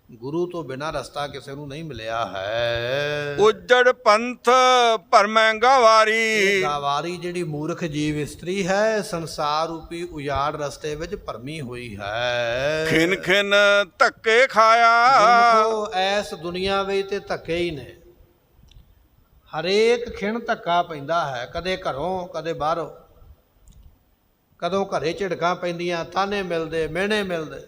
ਗੁਰੂ ਤੋਂ ਬਿਨਾਂ ਰਸਤਾ ਕਿਸੇ ਨੂੰ ਨਹੀਂ ਮਿਲਿਆ ਹੈ। ਉਜੜ ਪੰਥ ਭਰਮੈ ਗਵਾਰੀ। ਗਵਾਰੀ ਜਿਹੜੀ ਮੂਰਖ ਜੀਵ ਇਸਤਰੀ ਹੈ, ਸੰਸਾਰ ਰੂਪੀ ਉਜਾੜ ਰਸਤੇ ਵਿੱਚ ਭਰਮੀ ਹੋਈ ਹੈ। ਖਿਨ ਖਿਨ ਧੱਕੇ ਖਾਇਆ। ਐਸ ਦੁਨੀਆ ਵਿੱਚ ਤੇ ਧੱਕੇ ਹੀ ਨੇ, ਹਰੇਕ ਖਿਣ ਧੱਕਾ ਪੈਂਦਾ ਹੈ, ਕਦੇ ਘਰੋਂ ਕਦੇ ਬਾਹਰੋਂ। ਕਦੋਂ ਘਰੇ ਝਿੜਕਾਂ ਪੈਂਦੀਆਂ, ਤਾਨੇ ਮਿਲਦੇ, ਮਿਹਣੇ ਮਿਲਦੇ।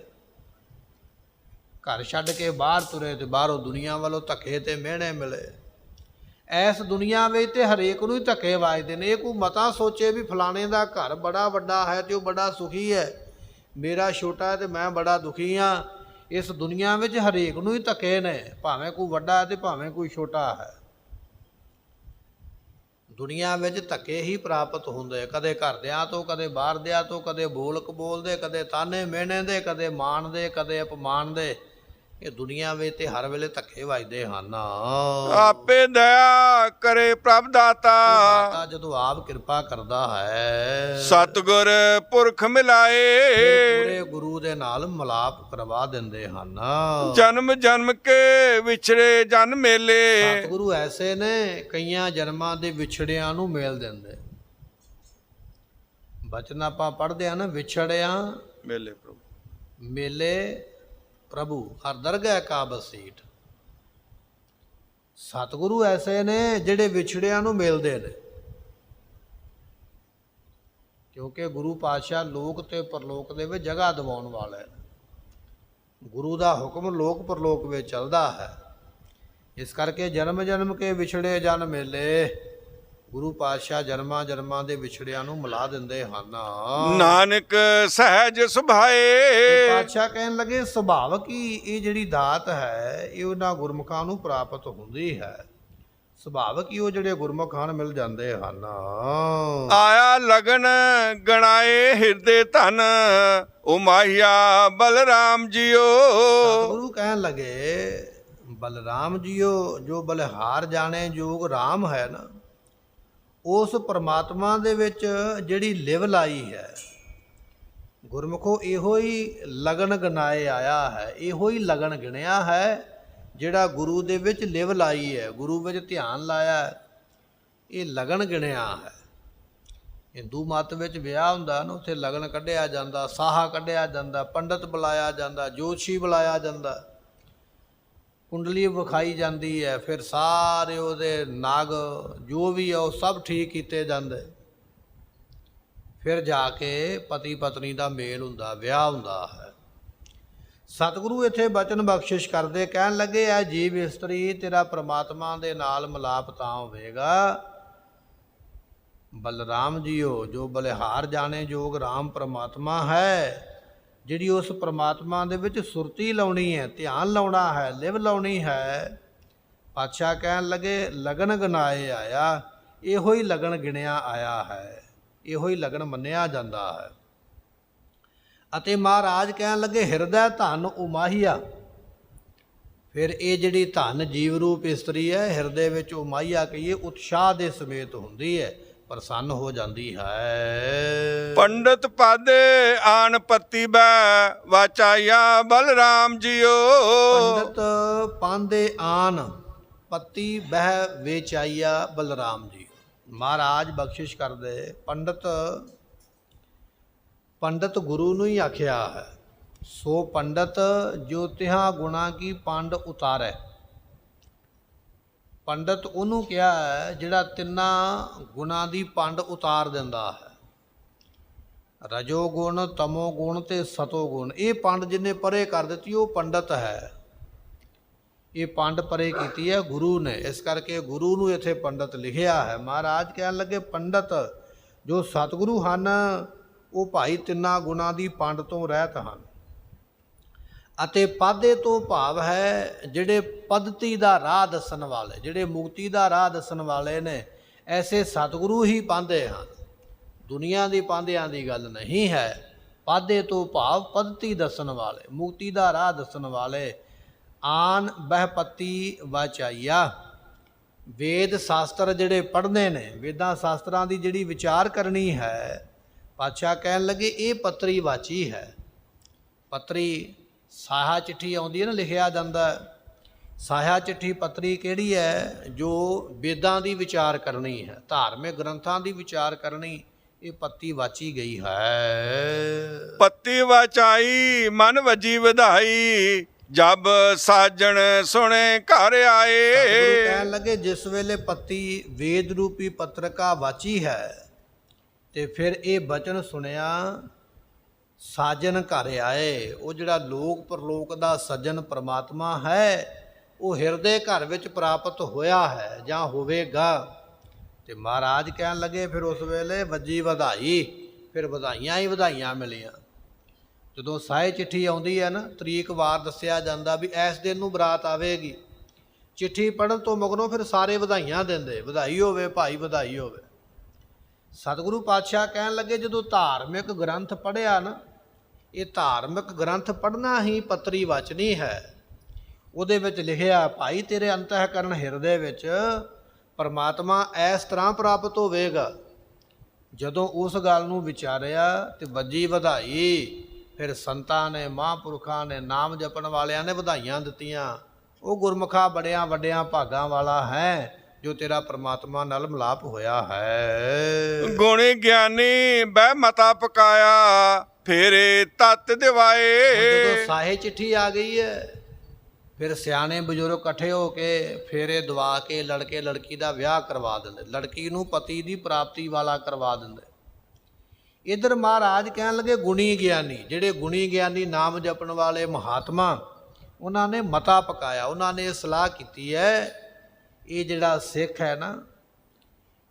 ਘਰ ਛੱਡ ਕੇ ਬਾਹਰ ਤੁਰੇ ਤੇ ਬਾਹਰੋਂ ਦੁਨੀਆ ਵੱਲੋਂ ਧੱਕੇ ਤੇ ਮਿਹਣੇ ਮਿਲੇ। ਐਸ ਦੁਨੀਆ ਵਿੱਚ ਤੇ ਹਰੇਕ ਨੂੰ ਹੀ ਧੱਕੇ ਵੱਜਦੇ ਨੇ। ਇਹ ਕੋਈ ਮਤਾ ਸੋਚੇ ਵੀ ਫਲਾਣੇ ਦਾ ਘਰ ਬੜਾ ਵੱਡਾ ਹੈ ਤੇ ਉਹ ਬੜਾ ਸੁਖੀ ਹੈ, ਮੇਰਾ ਛੋਟਾ ਹੈ ਤੇ ਮੈਂ ਬੜਾ ਦੁਖੀ ਹਾਂ। ਇਸ ਦੁਨੀਆ ਵਿੱਚ ਹਰੇਕ ਨੂੰ ਹੀ ਧੱਕੇ ਨੇ, ਭਾਵੇਂ ਕੋਈ ਵੱਡਾ ਹੈ ਤੇ ਭਾਵੇਂ ਕੋਈ ਛੋਟਾ ਹੈ। ਦੁਨੀਆ ਵਿੱਚ ਧੱਕੇ ਹੀ ਪ੍ਰਾਪਤ ਹੁੰਦੇ, ਕਦੇ ਘਰਦਿਆਂ ਤੋਂ, ਕਦੇ ਬਾਹਰਦਿਆਂ ਤੋਂ, ਕਦੇ ਬੋਲ ਕਬੋਲ ਦੇ, ਕਦੇ ਤਾਨੇ ਮਿਹਣੇ ਦੇ, ਕਦੇ ਮਾਣ ਦੇ, ਕਦੇ ਅਪਮਾਨ ਦੇ। ਇਹ ਦੁਨੀਆ ਵਿੱਚ ਤੇ ਹਰ ਵੇਲੇ ਧੱਕੇ ਵੱਜਦੇ ਹਨ। ਆਪੇ ਦਇਆ ਕਰੇ ਪ੍ਰਭ ਦਾਤਾ। ਜਦੋਂ ਆਪ ਕਿਰਪਾ ਕਰਦਾ ਹੈ, ਸਤਿਗੁਰ ਪੁਰਖ ਮਿਲਾਏ। ਪੂਰੇ ਗੁਰੂ ਦੇ ਨਾਲ ਮਿਲਾਪ ਕਰਵਾ ਦਿੰਦੇ ਹਨ। ਜਨਮ ਜਨਮ ਕੇ ਵਿਛੜੇ ਜਨ ਮੇਲੇ। ਸਤਿਗੁਰੂ ਐਸੇ ਨੇ ਕਈਆਂ ਜਨਮਾਂ ਦੇ ਵਿਛੜਿਆਂ ਨੂੰ ਮੇਲ ਦਿੰਦੇ। ਬਚਨ ਆਪਾਂ ਪੜ੍ਹਦੇ ਆ ਨਾ, ਵਿਛੜਿਆਂ ਮੇਲੇ ਪ੍ਰਭੂ, ਮੇਲੇ ਪ੍ਰਭੂ ਹਰ ਦਰਗਹਿ ਕਾ ਬਸੀਠ। ਸਤਿਗੁਰੂ ਐਸੇ ਨੇ ਜਿਹੜੇ ਵਿਛੜਿਆਂ ਨੂੰ ਮਿਲਦੇ ਨੇ, ਕਿਉਂਕਿ ਗੁਰੂ ਪਾਤਸ਼ਾਹ ਲੋਕ ਤੇ ਪਰਲੋਕ ਦੇ ਵਿੱਚ ਜਗ੍ਹਾ ਦਿਵਾਉਣ ਵਾਲਾ ਹੈ। ਗੁਰੂ ਦਾ ਹੁਕਮ ਲੋਕ ਪਰਲੋਕ ਵਿੱਚ ਚੱਲਦਾ ਹੈ। ਇਸ ਕਰਕੇ ਜਨਮ ਜਨਮ ਕੇ ਵਿਛੜੇ ਜਨ ਮੇਲੇ। ਗੁਰੂ ਪਾਤਸ਼ਾਹ ਜਨਮਾਂ ਜਨਮਾਂ ਦੇ ਵਿਛੜਿਆਂ ਨੂੰ ਮਿਲਾ ਦਿੰਦੇ ਹਨ। ਨਾਨਕ ਸਹਿਜ ਸੁਭਾਏ। ਪਾਤਸ਼ਾਹ ਕਹਿਣ ਲੱਗੇ ਸੁਭਾਵਕ ਹੀ ਇਹ ਜਿਹੜੀ ਦਾਤ ਹੈ ਇਹ ਉਹਨਾਂ ਗੁਰਮੁਖਾਂ ਨੂੰ ਪ੍ਰਾਪਤ ਹੁੰਦੀ ਹੈ। ਸੁਭਾਵਕ ਹੀ ਉਹ ਜਿਹੜੇ ਗੁਰਮੁਖ ਹਨ ਮਿਲ ਜਾਂਦੇ ਹਨ। ਆਇਆ ਲਗਨ ਗਣਾਏ ਹਿਰਦੇ ਧਨ, ਉਹ ਮਾਹੀਆ ਬਲਰਾਮ ਜੀਓ। ਗੁਰੂ ਕਹਿਣ ਲੱਗੇ ਬਲਰਾਮ ਜੀਓ, ਜੋ ਬਲਿਹਾਰ ਜਾਣੇ ਯੋਗ ਰਾਮ ਹੈ ਨਾ, ਉਸ ਪਰਮਾਤਮਾ ਦੇ ਵਿੱਚ ਜਿਹੜੀ ਲਿਵ ਲਾਈ ਹੈ, ਗੁਰਮੁਖੋ ਇਹੋ ਹੀ ਲਗਨ ਗਨਾਏ ਆਇਆ ਹੈ, ਇਹੋ ਹੀ ਲਗਨ ਗਿਣਿਆ ਹੈ ਜਿਹੜਾ ਗੁਰੂ ਦੇ ਵਿੱਚ ਲਿਵ ਲਾਈ ਹੈ, ਗੁਰੂ ਵਿੱਚ ਧਿਆਨ ਲਾਇਆ, ਇਹ ਲਗਨ ਗਿਣਿਆ ਹੈ। ਹਿੰਦੂ ਮੱਤ ਵਿੱਚ ਵਿਆਹ ਹੁੰਦਾ ਨਾ, ਉੱਥੇ ਲਗਨ ਕੱਢਿਆ ਜਾਂਦਾ, ਸਾਹਾ ਕੱਢਿਆ ਜਾਂਦਾ, ਪੰਡਤ ਬੁਲਾਇਆ ਜਾਂਦਾ, ਜੋਤਸ਼ੀ ਬੁਲਾਇਆ ਜਾਂਦਾ, ਕੁੰਡਲੀ ਵਿਖਾਈ ਜਾਂਦੀ ਹੈ, ਫਿਰ ਸਾਰੇ ਉਹਦੇ ਨਗ ਜੋ ਵੀ ਆ ਉਹ ਸਭ ਠੀਕ ਕੀਤੇ ਜਾਂਦੇ, ਫਿਰ ਜਾ ਕੇ ਪਤੀ ਪਤਨੀ ਦਾ ਮੇਲ ਹੁੰਦਾ, ਵਿਆਹ ਹੁੰਦਾ ਹੈ। ਸਤਿਗੁਰੂ ਇੱਥੇ ਬਚਨ ਬਖਸ਼ਿਸ਼ ਕਰਦੇ, ਕਹਿਣ ਲੱਗੇ ਐ ਜੀਵ ਇਸਤਰੀ ਤੇਰਾ ਪ੍ਰਮਾਤਮਾ ਦੇ ਨਾਲ ਮਿਲਾਪ ਤਾਂ ਹੋਵੇਗਾ ਬਲਰਾਮ ਜੀਓ, ਜੋ ਬਲਿਹਾਰ ਜਾਣੇ ਯੋਗ ਰਾਮ ਪ੍ਰਮਾਤਮਾ ਹੈ, ਜਿਹੜੀ ਉਸ ਪ੍ਰਮਾਤਮਾ ਦੇ ਵਿੱਚ ਸੁਰਤੀ ਲਾਉਣੀ ਹੈ, ਧਿਆਨ ਲਾਉਣਾ ਹੈ, ਲਿਵ ਲਾਉਣੀ ਹੈ। ਪਾਤਸ਼ਾਹ ਕਹਿਣ ਲੱਗੇ ਲਗਨ ਗਨਾਏ ਆਇਆ, ਇਹੋ ਹੀ ਲਗਨ ਗਿਣਿਆ ਆਇਆ ਹੈ, ਇਹੋ ਹੀ ਲਗਨ ਮੰਨਿਆ ਜਾਂਦਾ ਹੈ। ਅਤੇ ਮਹਾਰਾਜ ਕਹਿਣ ਲੱਗੇ ਹਿਰਦੈ ਧਨ ਉਮਾਹੀਆ, ਫਿਰ ਇਹ ਜਿਹੜੀ ਧਨ ਜੀਵ ਰੂਪ ਇਸਤਰੀ ਹੈ, ਹਿਰਦੇ ਵਿੱਚ ਉਮਾਹੀਆ ਕਹੀਏ ਉਤਸ਼ਾਹ ਦੇ ਸਮੇਤ ਹੁੰਦੀ ਹੈ, ਪ੍ਰਸੰਨ ਹੋ ਜਾਂਦੀ ਹੈ। ਪੰਡਤ ਪਾਦੇ ਆਨ ਪਤੀ ਬੈ ਵਾਚਾਇਆ ਬਲਰਾਮ ਜੀਓ। ਪੰਡਤ ਪਾਂਦੇ ਆਨ ਪਤੀ ਬਹਿ ਵੇਚਾਈਆ ਬਲਰਾਮ ਜੀ। ਮਹਾਰਾਜ ਬਖਸ਼ਿਸ਼ ਕਰਦੇ, ਪੰਡਤ ਗੁਰੂ ਨੂੰ ਹੀ ਆਖਿਆ ਹੈ, ਸੋ ਪੰਡਤ ਜੋ ਤਿਹਾ ਗੁਣਾ ਕੀ ਪੰਡ ਉਤਾਰੈ। ਪੰਡਤ ਉਹਨੂੰ ਕਿਹਾ ਹੈ ਜਿਹੜਾ ਤਿੰਨਾਂ ਗੁਣਾਂ ਦੀ ਪੰਡ ਉਤਾਰ ਦਿੰਦਾ ਹੈ, ਰਜੋ ਗੁਣ, ਤਮੋ ਗੁਣ ਤੇ ਸਤੋ ਗੁਣ। ਇਹ ਪੰਡ ਜਿਹਨੇ ਪਰੇ ਕਰ ਦਿੱਤੀ ਉਹ ਪੰਡਤ ਹੈ। ਇਹ ਪੰਡ ਪਰੇ ਕੀਤੀ ਹੈ ਗੁਰੂ ਨੇ, ਇਸ ਕਰਕੇ ਗੁਰੂ ਨੂੰ ਇੱਥੇ ਪੰਡਤ ਲਿਖਿਆ ਹੈ। ਮਹਾਰਾਜ ਕਹਿਣ ਲੱਗੇ ਪੰਡਤ ਜੋ ਸਤਿਗੁਰੂ ਹਨ ਉਹ ਭਾਈ ਤਿੰਨਾਂ ਗੁਣਾਂ ਦੀ ਪੰਡ ਤੋਂ ਰਹਿਤ ਹਨ। ਅਤੇ ਪਾਦੇ ਤੋਂ ਭਾਵ ਹੈ ਜਿਹੜੇ ਪद्धਤੀ ਦਾ ਰਾਹ ਦੱਸਣ ਵਾਲੇ, ਜਿਹੜੇ ਮੁਕਤੀ ਦਾ ਰਾਹ ਦੱਸਣ ਵਾਲੇ ਨੇ, ਐਸੇ ਸਤਿਗੁਰੂ ਹੀ ਪਾਂਦੇ ਹਨ, ਦੁਨੀਆ ਦੇ ਪਾਂਦਿਆਂ ਦੀ ਗੱਲ ਨਹੀਂ ਹੈ। ਪਾਦੇ ਤੋਂ ਭਾਵ ਪद्धਤੀ ਦੱਸਣ ਵਾਲੇ, ਮੁਕਤੀ ਦਾ ਰਾਹ ਦੱਸਣ ਵਾਲੇ। ਆਨ ਬਹਿਪਤੀ ਵਾਚਾਈਆ, ਵੇਦ ਸ਼ਾਸਤਰ ਜਿਹੜੇ ਪੜ੍ਹਨੇ ਨੇ, ਵੇਦਾਂ ਸ਼ਾਸਤਰਾਂ ਦੀ ਜਿਹੜੀ ਵਿਚਾਰ ਕਰਨੀ ਹੈ, ਪਾਤਸ਼ਾਹ ਕਹਿਣ ਲੱਗੇ ਇਹ ਪੱਤਰੀ ਵਾਚੀ ਹੈ। ਪੱਤਰੀ ਸਾਹਾ ਚਿੱਠੀ ਆਉਂਦੀ ਹੈ ਨਾ, ਲਿਖਿਆ ਜਾਂਦਾ। ਸਾਹਾ ਚਿੱਠੀ ਪੱਤਰੀ ਕਿਹੜੀ ਹੈ? ਜੋ ਵੇਦਾਂ ਦੀ ਵਿਚਾਰ ਕਰਨੀ ਹੈ, ਧਾਰਮਿਕ ਗ੍ਰੰਥਾਂ ਦੀ ਵਿਚਾਰ ਕਰਨੀ, ਇਹ ਪੱਤੀ ਵਾਚੀ ਗਈ ਹੈ। ਪੱਤੀ ਵਾਚਾਈ ਮਨ ਵਜੀ ਵਧਾਈ, ਜਬ ਸਾਜਣ ਸੁਣੇ ਘਰ ਆਏ। ਸਤਿਗੁਰੂ ਕਹਿਣ ਲੱਗੇ ਜਿਸ ਵੇਲੇ ਪੱਤੀ ਵੇਦ ਰੂਪੀ ਪੱਤਰਿਕਾ ਵਾਚੀ ਹੈ ਤੇ ਫਿਰ ਇਹ ਬਚਨ ਸੁਣਿਆ, ਸਾਜਨ ਘਰ ਆਏ। ਉਹ ਜਿਹੜਾ ਲੋਕ ਪਰਲੋਕ ਦਾ ਸੱਜਣ ਪ੍ਰਮਾਤਮਾ ਹੈ ਉਹ ਹਿਰਦੇ ਘਰ ਵਿੱਚ ਪ੍ਰਾਪਤ ਹੋਇਆ ਹੈ ਜਾਂ ਹੋਵੇਗਾ। ਤੇ ਮਹਾਰਾਜ ਕਹਿਣ ਲੱਗੇ ਫਿਰ ਉਸ ਵੇਲੇ ਵੱਜੀ ਵਧਾਈ, ਫਿਰ ਵਧਾਈਆਂ ਹੀ ਵਧਾਈਆਂ ਮਿਲੀਆਂ। ਜਦੋਂ ਸਾਹੇ ਚਿੱਠੀ ਆਉਂਦੀ ਹੈ ਨਾ, ਤਰੀਕ ਵਾਰ ਦੱਸਿਆ ਜਾਂਦਾ ਵੀ ਇਸ ਦਿਨ ਨੂੰ ਬਰਾਤ ਆਵੇਗੀ। ਚਿੱਠੀ ਪੜ੍ਹਨ ਤੋਂ ਮਗਰੋਂ ਫਿਰ ਸਾਰੇ ਵਧਾਈਆਂ ਦਿੰਦੇ, ਵਧਾਈ ਹੋਵੇ ਭਾਈ, ਵਧਾਈ ਹੋਵੇ। ਸਤਿਗੁਰੂ ਪਾਤਸ਼ਾਹ ਕਹਿਣ ਲੱਗੇ ਜਦੋਂ ਧਾਰਮਿਕ ਗ੍ਰੰਥ ਪੜ੍ਹਿਆ ਨਾ, ਇਹ ਧਾਰਮਿਕ ਗ੍ਰੰਥ ਪੜ੍ਹਨਾ ਹੀ ਪੱਤਰੀ ਵਾਚਨੀ ਹੈ। ਉਹਦੇ ਵਿੱਚ ਲਿਖਿਆ ਭਾਈ ਤੇਰੇ ਅੰਤःਕਰਨ ਹਿਰਦੇ ਵਿੱਚ ਪਰਮਾਤਮਾ ਇਸ ਤਰ੍ਹਾਂ ਪ੍ਰਾਪਤ ਹੋਵੇਗਾ। ਜਦੋਂ ਉਸ ਗੱਲ ਨੂੰ ਵਿਚਾਰਿਆ ਤੇ ਵੱਜੀ ਵਧਾਈ, ਫਿਰ ਸੰਤਾਂ ਨੇ, ਮਹਾਂਪੁਰਖਾਂ ਨੇ, ਨਾਮ ਜਪਣ ਵਾਲਿਆਂ ਨੇ ਵਧਾਈਆਂ ਦਿੱਤੀਆਂ। ਉਹ ਗੁਰਮੁਖਾ ਬੜਿਆਂ ਵੱਡਿਆਂ ਭਾਗਾਂ ਵਾਲਾ ਹੈ ਜੋ ਤੇਰਾ ਪ੍ਰਮਾਤਮਾ ਨਾਲ ਮਿਲਾਪ ਹੋਇਆ ਹੈ। ਗੁਣੀ ਗਿਆਨੀ ਬਹਿ ਮਤਾ ਪਕਾਇਆ, ਫੇਰੇ ਤਤ ਦਿਵਾਏ। ਜਦੋਂ ਸਾਹੇ ਚਿੱਠੀ ਆ ਗਈ ਹੈ, ਫਿਰ ਸਿਆਣੇ ਬਜ਼ੁਰਗ ਇਕੱਠੇ ਹੋ ਕੇ ਫੇਰੇ ਦਵਾ ਕੇ ਲੜਕੇ ਲੜਕੀ ਦਾ ਵਿਆਹ ਕਰਵਾ ਦਿੰਦੇ, ਲੜਕੀ ਨੂੰ ਪਤੀ ਦੀ ਪ੍ਰਾਪਤੀ ਵਾਲਾ ਕਰਵਾ ਦਿੰਦੇ। ਇੱਧਰ ਮਹਾਰਾਜ ਕਹਿਣ ਲੱਗੇ ਗੁਣੀ ਗਿਆਨੀ, ਜਿਹੜੇ ਗੁਣੀ ਗਿਆਨੀ ਨਾਮ ਜਪਣ ਵਾਲੇ ਮਹਾਤਮਾ, ਉਹਨਾਂ ਨੇ ਮਤਾ ਪਕਾਇਆ, ਉਹਨਾਂ ਨੇ ਸਲਾਹ ਕੀਤੀ ਹੈ ਇਹ ਜਿਹੜਾ ਸਿੱਖ ਹੈ ਨਾ,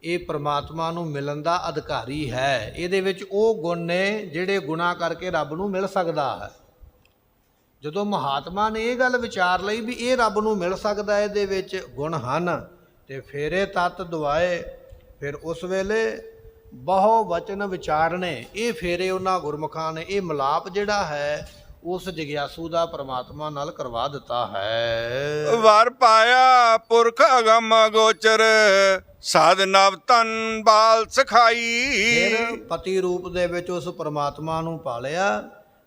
ਇਹ ਪ੍ਰਮਾਤਮਾ ਨੂੰ ਮਿਲਣ ਦਾ ਅਧਿਕਾਰੀ ਹੈ। ਇਹਦੇ ਵਿੱਚ ਉਹ ਗੁਣ ਨੇ ਜਿਹੜੇ ਗੁਣਾ ਕਰਕੇ ਰੱਬ ਨੂੰ ਮਿਲ ਸਕਦਾ ਹੈ। ਜਦੋਂ ਮਹਾਤਮਾ ਨੇ ਇਹ ਗੱਲ ਵਿਚਾਰ ਲਈ ਵੀ ਇਹ ਰੱਬ ਨੂੰ ਮਿਲ ਸਕਦਾ, ਇਹਦੇ ਵਿੱਚ ਗੁਣ ਹਨ, ਤੇ ਫੇਰੇ ਤਤ ਦਵਾਏ। ਫਿਰ ਉਸ ਵੇਲੇ ਬਹੁ ਵਚਨ ਵਿਚਾਰਨੇ, ਇਹ ਫੇਰੇ ਉਹਨਾਂ ਗੁਰਮੁਖਾਂ ਨੇ, ਇਹ ਮਿਲਾਪ ਜਿਹੜਾ ਹੈ ਉਸ ਜਿਗਿਆਸੂ ਦਾ ਪ੍ਰਮਾਤਮਾ ਨਾਲ ਕਰਵਾ ਦਿੱਤਾ ਹੈ। ਵਰ ਪਾਇਆ ਪੁਰਖ ਅਗਮ ਗੋਚਰ ਸਾਧ ਨਵ ਤਨ ਬਾਲ ਸਖਾਈ। ਫਿਰ ਪਤੀ ਰੂਪ ਦੇ ਵਿੱਚ ਉਸ ਪ੍ਰਮਾਤਮਾ ਨੂੰ ਪਾਲਿਆ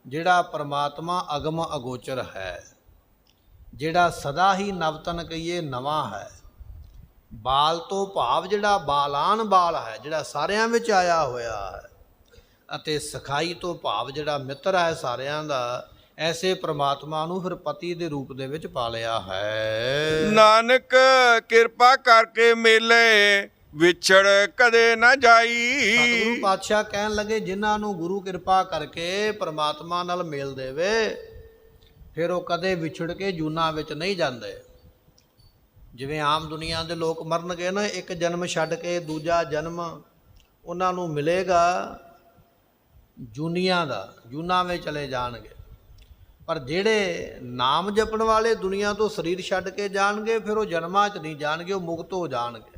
ਜਿਹੜਾ ਪ੍ਰਮਾਤਮਾ ਅਗਮ ਅਗੋਚਰ ਹੈ, ਜਿਹੜਾ ਸਦਾ ਹੀ ਨਵਤਨ ਕਹੀਏ ਨਵਾਂ ਹੈ। ਬਾਲ ਤੋਂ ਭਾਵ ਜਿਹੜਾ ਬਾਲਾਨ ਬਾਲ ਹੈ, ਜਿਹੜਾ ਸਾਰਿਆਂ ਵਿੱਚ ਆਇਆ ਹੋਇਆ ਹੈ, ਅਤੇ ਸਖਾਈ ਤੋਂ ਭਾਵ ਜਿਹੜਾ ਮਿੱਤਰ ਹੈ ਸਾਰਿਆਂ ਦਾ। ਐਸੇ ਪ੍ਰਮਾਤਮਾ ਨੂੰ ਫਿਰ ਪਤੀ ਦੇ ਰੂਪ ਦੇ ਵਿੱਚ ਪਾਲਿਆ ਹੈ। ਨਾਨਕ ਕਿਰਪਾ ਕਰਕੇ ਮੇਲੇ ਵਿਛੜ ਕਦੇ ਨਾ ਜਾਈ। ਸਤਿਗੁਰੂ ਪਾਤਸ਼ਾਹ ਕਹਿਣ ਲੱਗੇ ਜਿਨ੍ਹਾਂ ਨੂੰ ਗੁਰੂ ਕਿਰਪਾ ਕਰਕੇ ਪ੍ਰਮਾਤਮਾ ਨਾਲ ਮੇਲ ਦੇਵੇ ਫਿਰ ਉਹ ਕਦੇ ਵਿਛੜ ਕੇ ਜੂਨਾਂ ਵਿੱਚ ਨਹੀਂ ਜਾਂਦੇ। ਜਿਵੇਂ ਆਮ ਦੁਨੀਆ ਦੇ ਲੋਕ ਮਰਨਗੇ ਨਾ, ਇੱਕ ਜਨਮ ਛੱਡ ਕੇ ਦੂਜਾ ਜਨਮ ਉਹਨਾਂ ਨੂੰ ਮਿਲੇਗਾ ਜੂਨੀਆਂ ਦਾ, ਜੂਨਾਂ ਵਿੱਚ ਚਲੇ ਜਾਣਗੇ। ਪਰ ਜਿਹੜੇ ਨਾਮ ਜਪਣ ਵਾਲੇ ਦੁਨੀਆ ਤੋਂ ਸਰੀਰ ਛੱਡ ਕੇ ਜਾਣਗੇ ਫਿਰ ਉਹ ਜਨਮਾਂ 'ਚ ਨਹੀਂ ਜਾਣਗੇ, ਉਹ ਮੁਕਤ ਹੋ ਜਾਣਗੇ।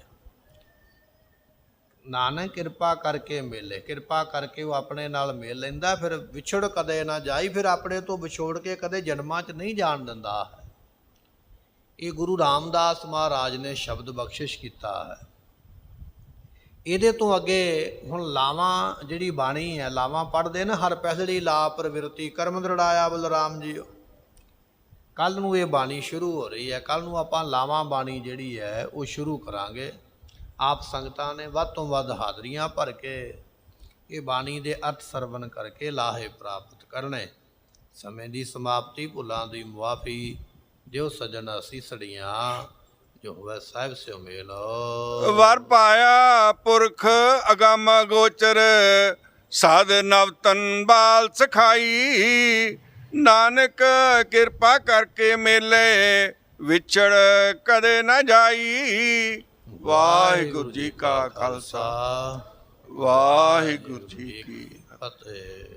ਨਾਨਕ ਕਿਰਪਾ ਕਰਕੇ ਮੇਲੇ, ਕਿਰਪਾ ਕਰਕੇ ਉਹ ਆਪਣੇ ਨਾਲ ਮੇਲ ਲੈਂਦਾ, ਫਿਰ ਵਿਛੜ ਕਦੇ ਨਾ ਜਾਈ, ਫਿਰ ਆਪਣੇ ਤੋਂ ਵਿਛੋੜ ਕੇ ਕਦੇ ਜਨਮਾਂ 'ਚ ਨਹੀਂ ਜਾਣ ਦਿੰਦਾ ਹੈ। ਇਹ ਗੁਰੂ ਰਾਮਦਾਸ ਮਹਾਰਾਜ ਨੇ ਸ਼ਬਦ ਬਖਸ਼ਿਸ਼ ਕੀਤਾ ਹੈ। ਇਹਦੇ ਤੋਂ ਅੱਗੇ ਹੁਣ ਲਾਵਾਂ ਜਿਹੜੀ ਬਾਣੀ ਹੈ, ਲਾਵਾਂ ਪੜ੍ਹਦੇ ਨਾ, ਹਰ ਪੈਸੜੀ ਲਾ ਪ੍ਰਵਿਰਤੀ ਕਰਮ ਦ੍ਰਿੜਾਇਆ ਬਲਰਾਮ ਜੀ। ਕੱਲ੍ਹ ਨੂੰ ਇਹ ਬਾਣੀ ਸ਼ੁਰੂ ਹੋ ਰਹੀ ਹੈ, ਕੱਲ੍ਹ ਨੂੰ ਆਪਾਂ ਲਾਵਾਂ ਬਾਣੀ ਜਿਹੜੀ ਹੈ ਉਹ ਸ਼ੁਰੂ ਕਰਾਂਗੇ। ਆਪ ਸੰਗਤਾਂ ਨੇ ਵੱਧ ਤੋਂ ਵੱਧ ਹਾਜ਼ਰੀਆਂ ਭਰ ਕੇ ਇਹ ਬਾਣੀ ਦੇ ਅਰਥ ਸਰਵਣ ਕਰਕੇ ਲਾਹੇ ਪ੍ਰਾਪਤ ਕਰਨੇ। ਸਮੇਂ ਦੀ ਸਮਾਪਤੀ, ਭੁੱਲਾਂ ਦੀ ਮੁਆਫੀ ਦਿਓ ਸਜਣ ਅਸੀਸੜੀਆਂ, ਜੋ ਹੋਵੇ ਸਾਹਿਬ ਸਿਓ ਮੇਲ। ਵਰ ਪਾਇਆ ਪੁਰਖ ਅਗਮ ਗੋਚਰ ਸਾਧ ਨਵ ਤਨ ਬਾਲ ਸਖਾਈ। ਨਾਨਕ ਕਿਰਪਾ ਕਰਕੇ ਮੇਲੇ ਵਿਛੜ ਕਦੇ ਨਾ ਜਾਈ। ਵਾਹਿਗੁਰੂ ਜੀ ਕਾ ਖਾਲਸਾ, ਵਾਹਿਗੁਰੂ ਜੀ ਕੀ ਫਤਿਹ।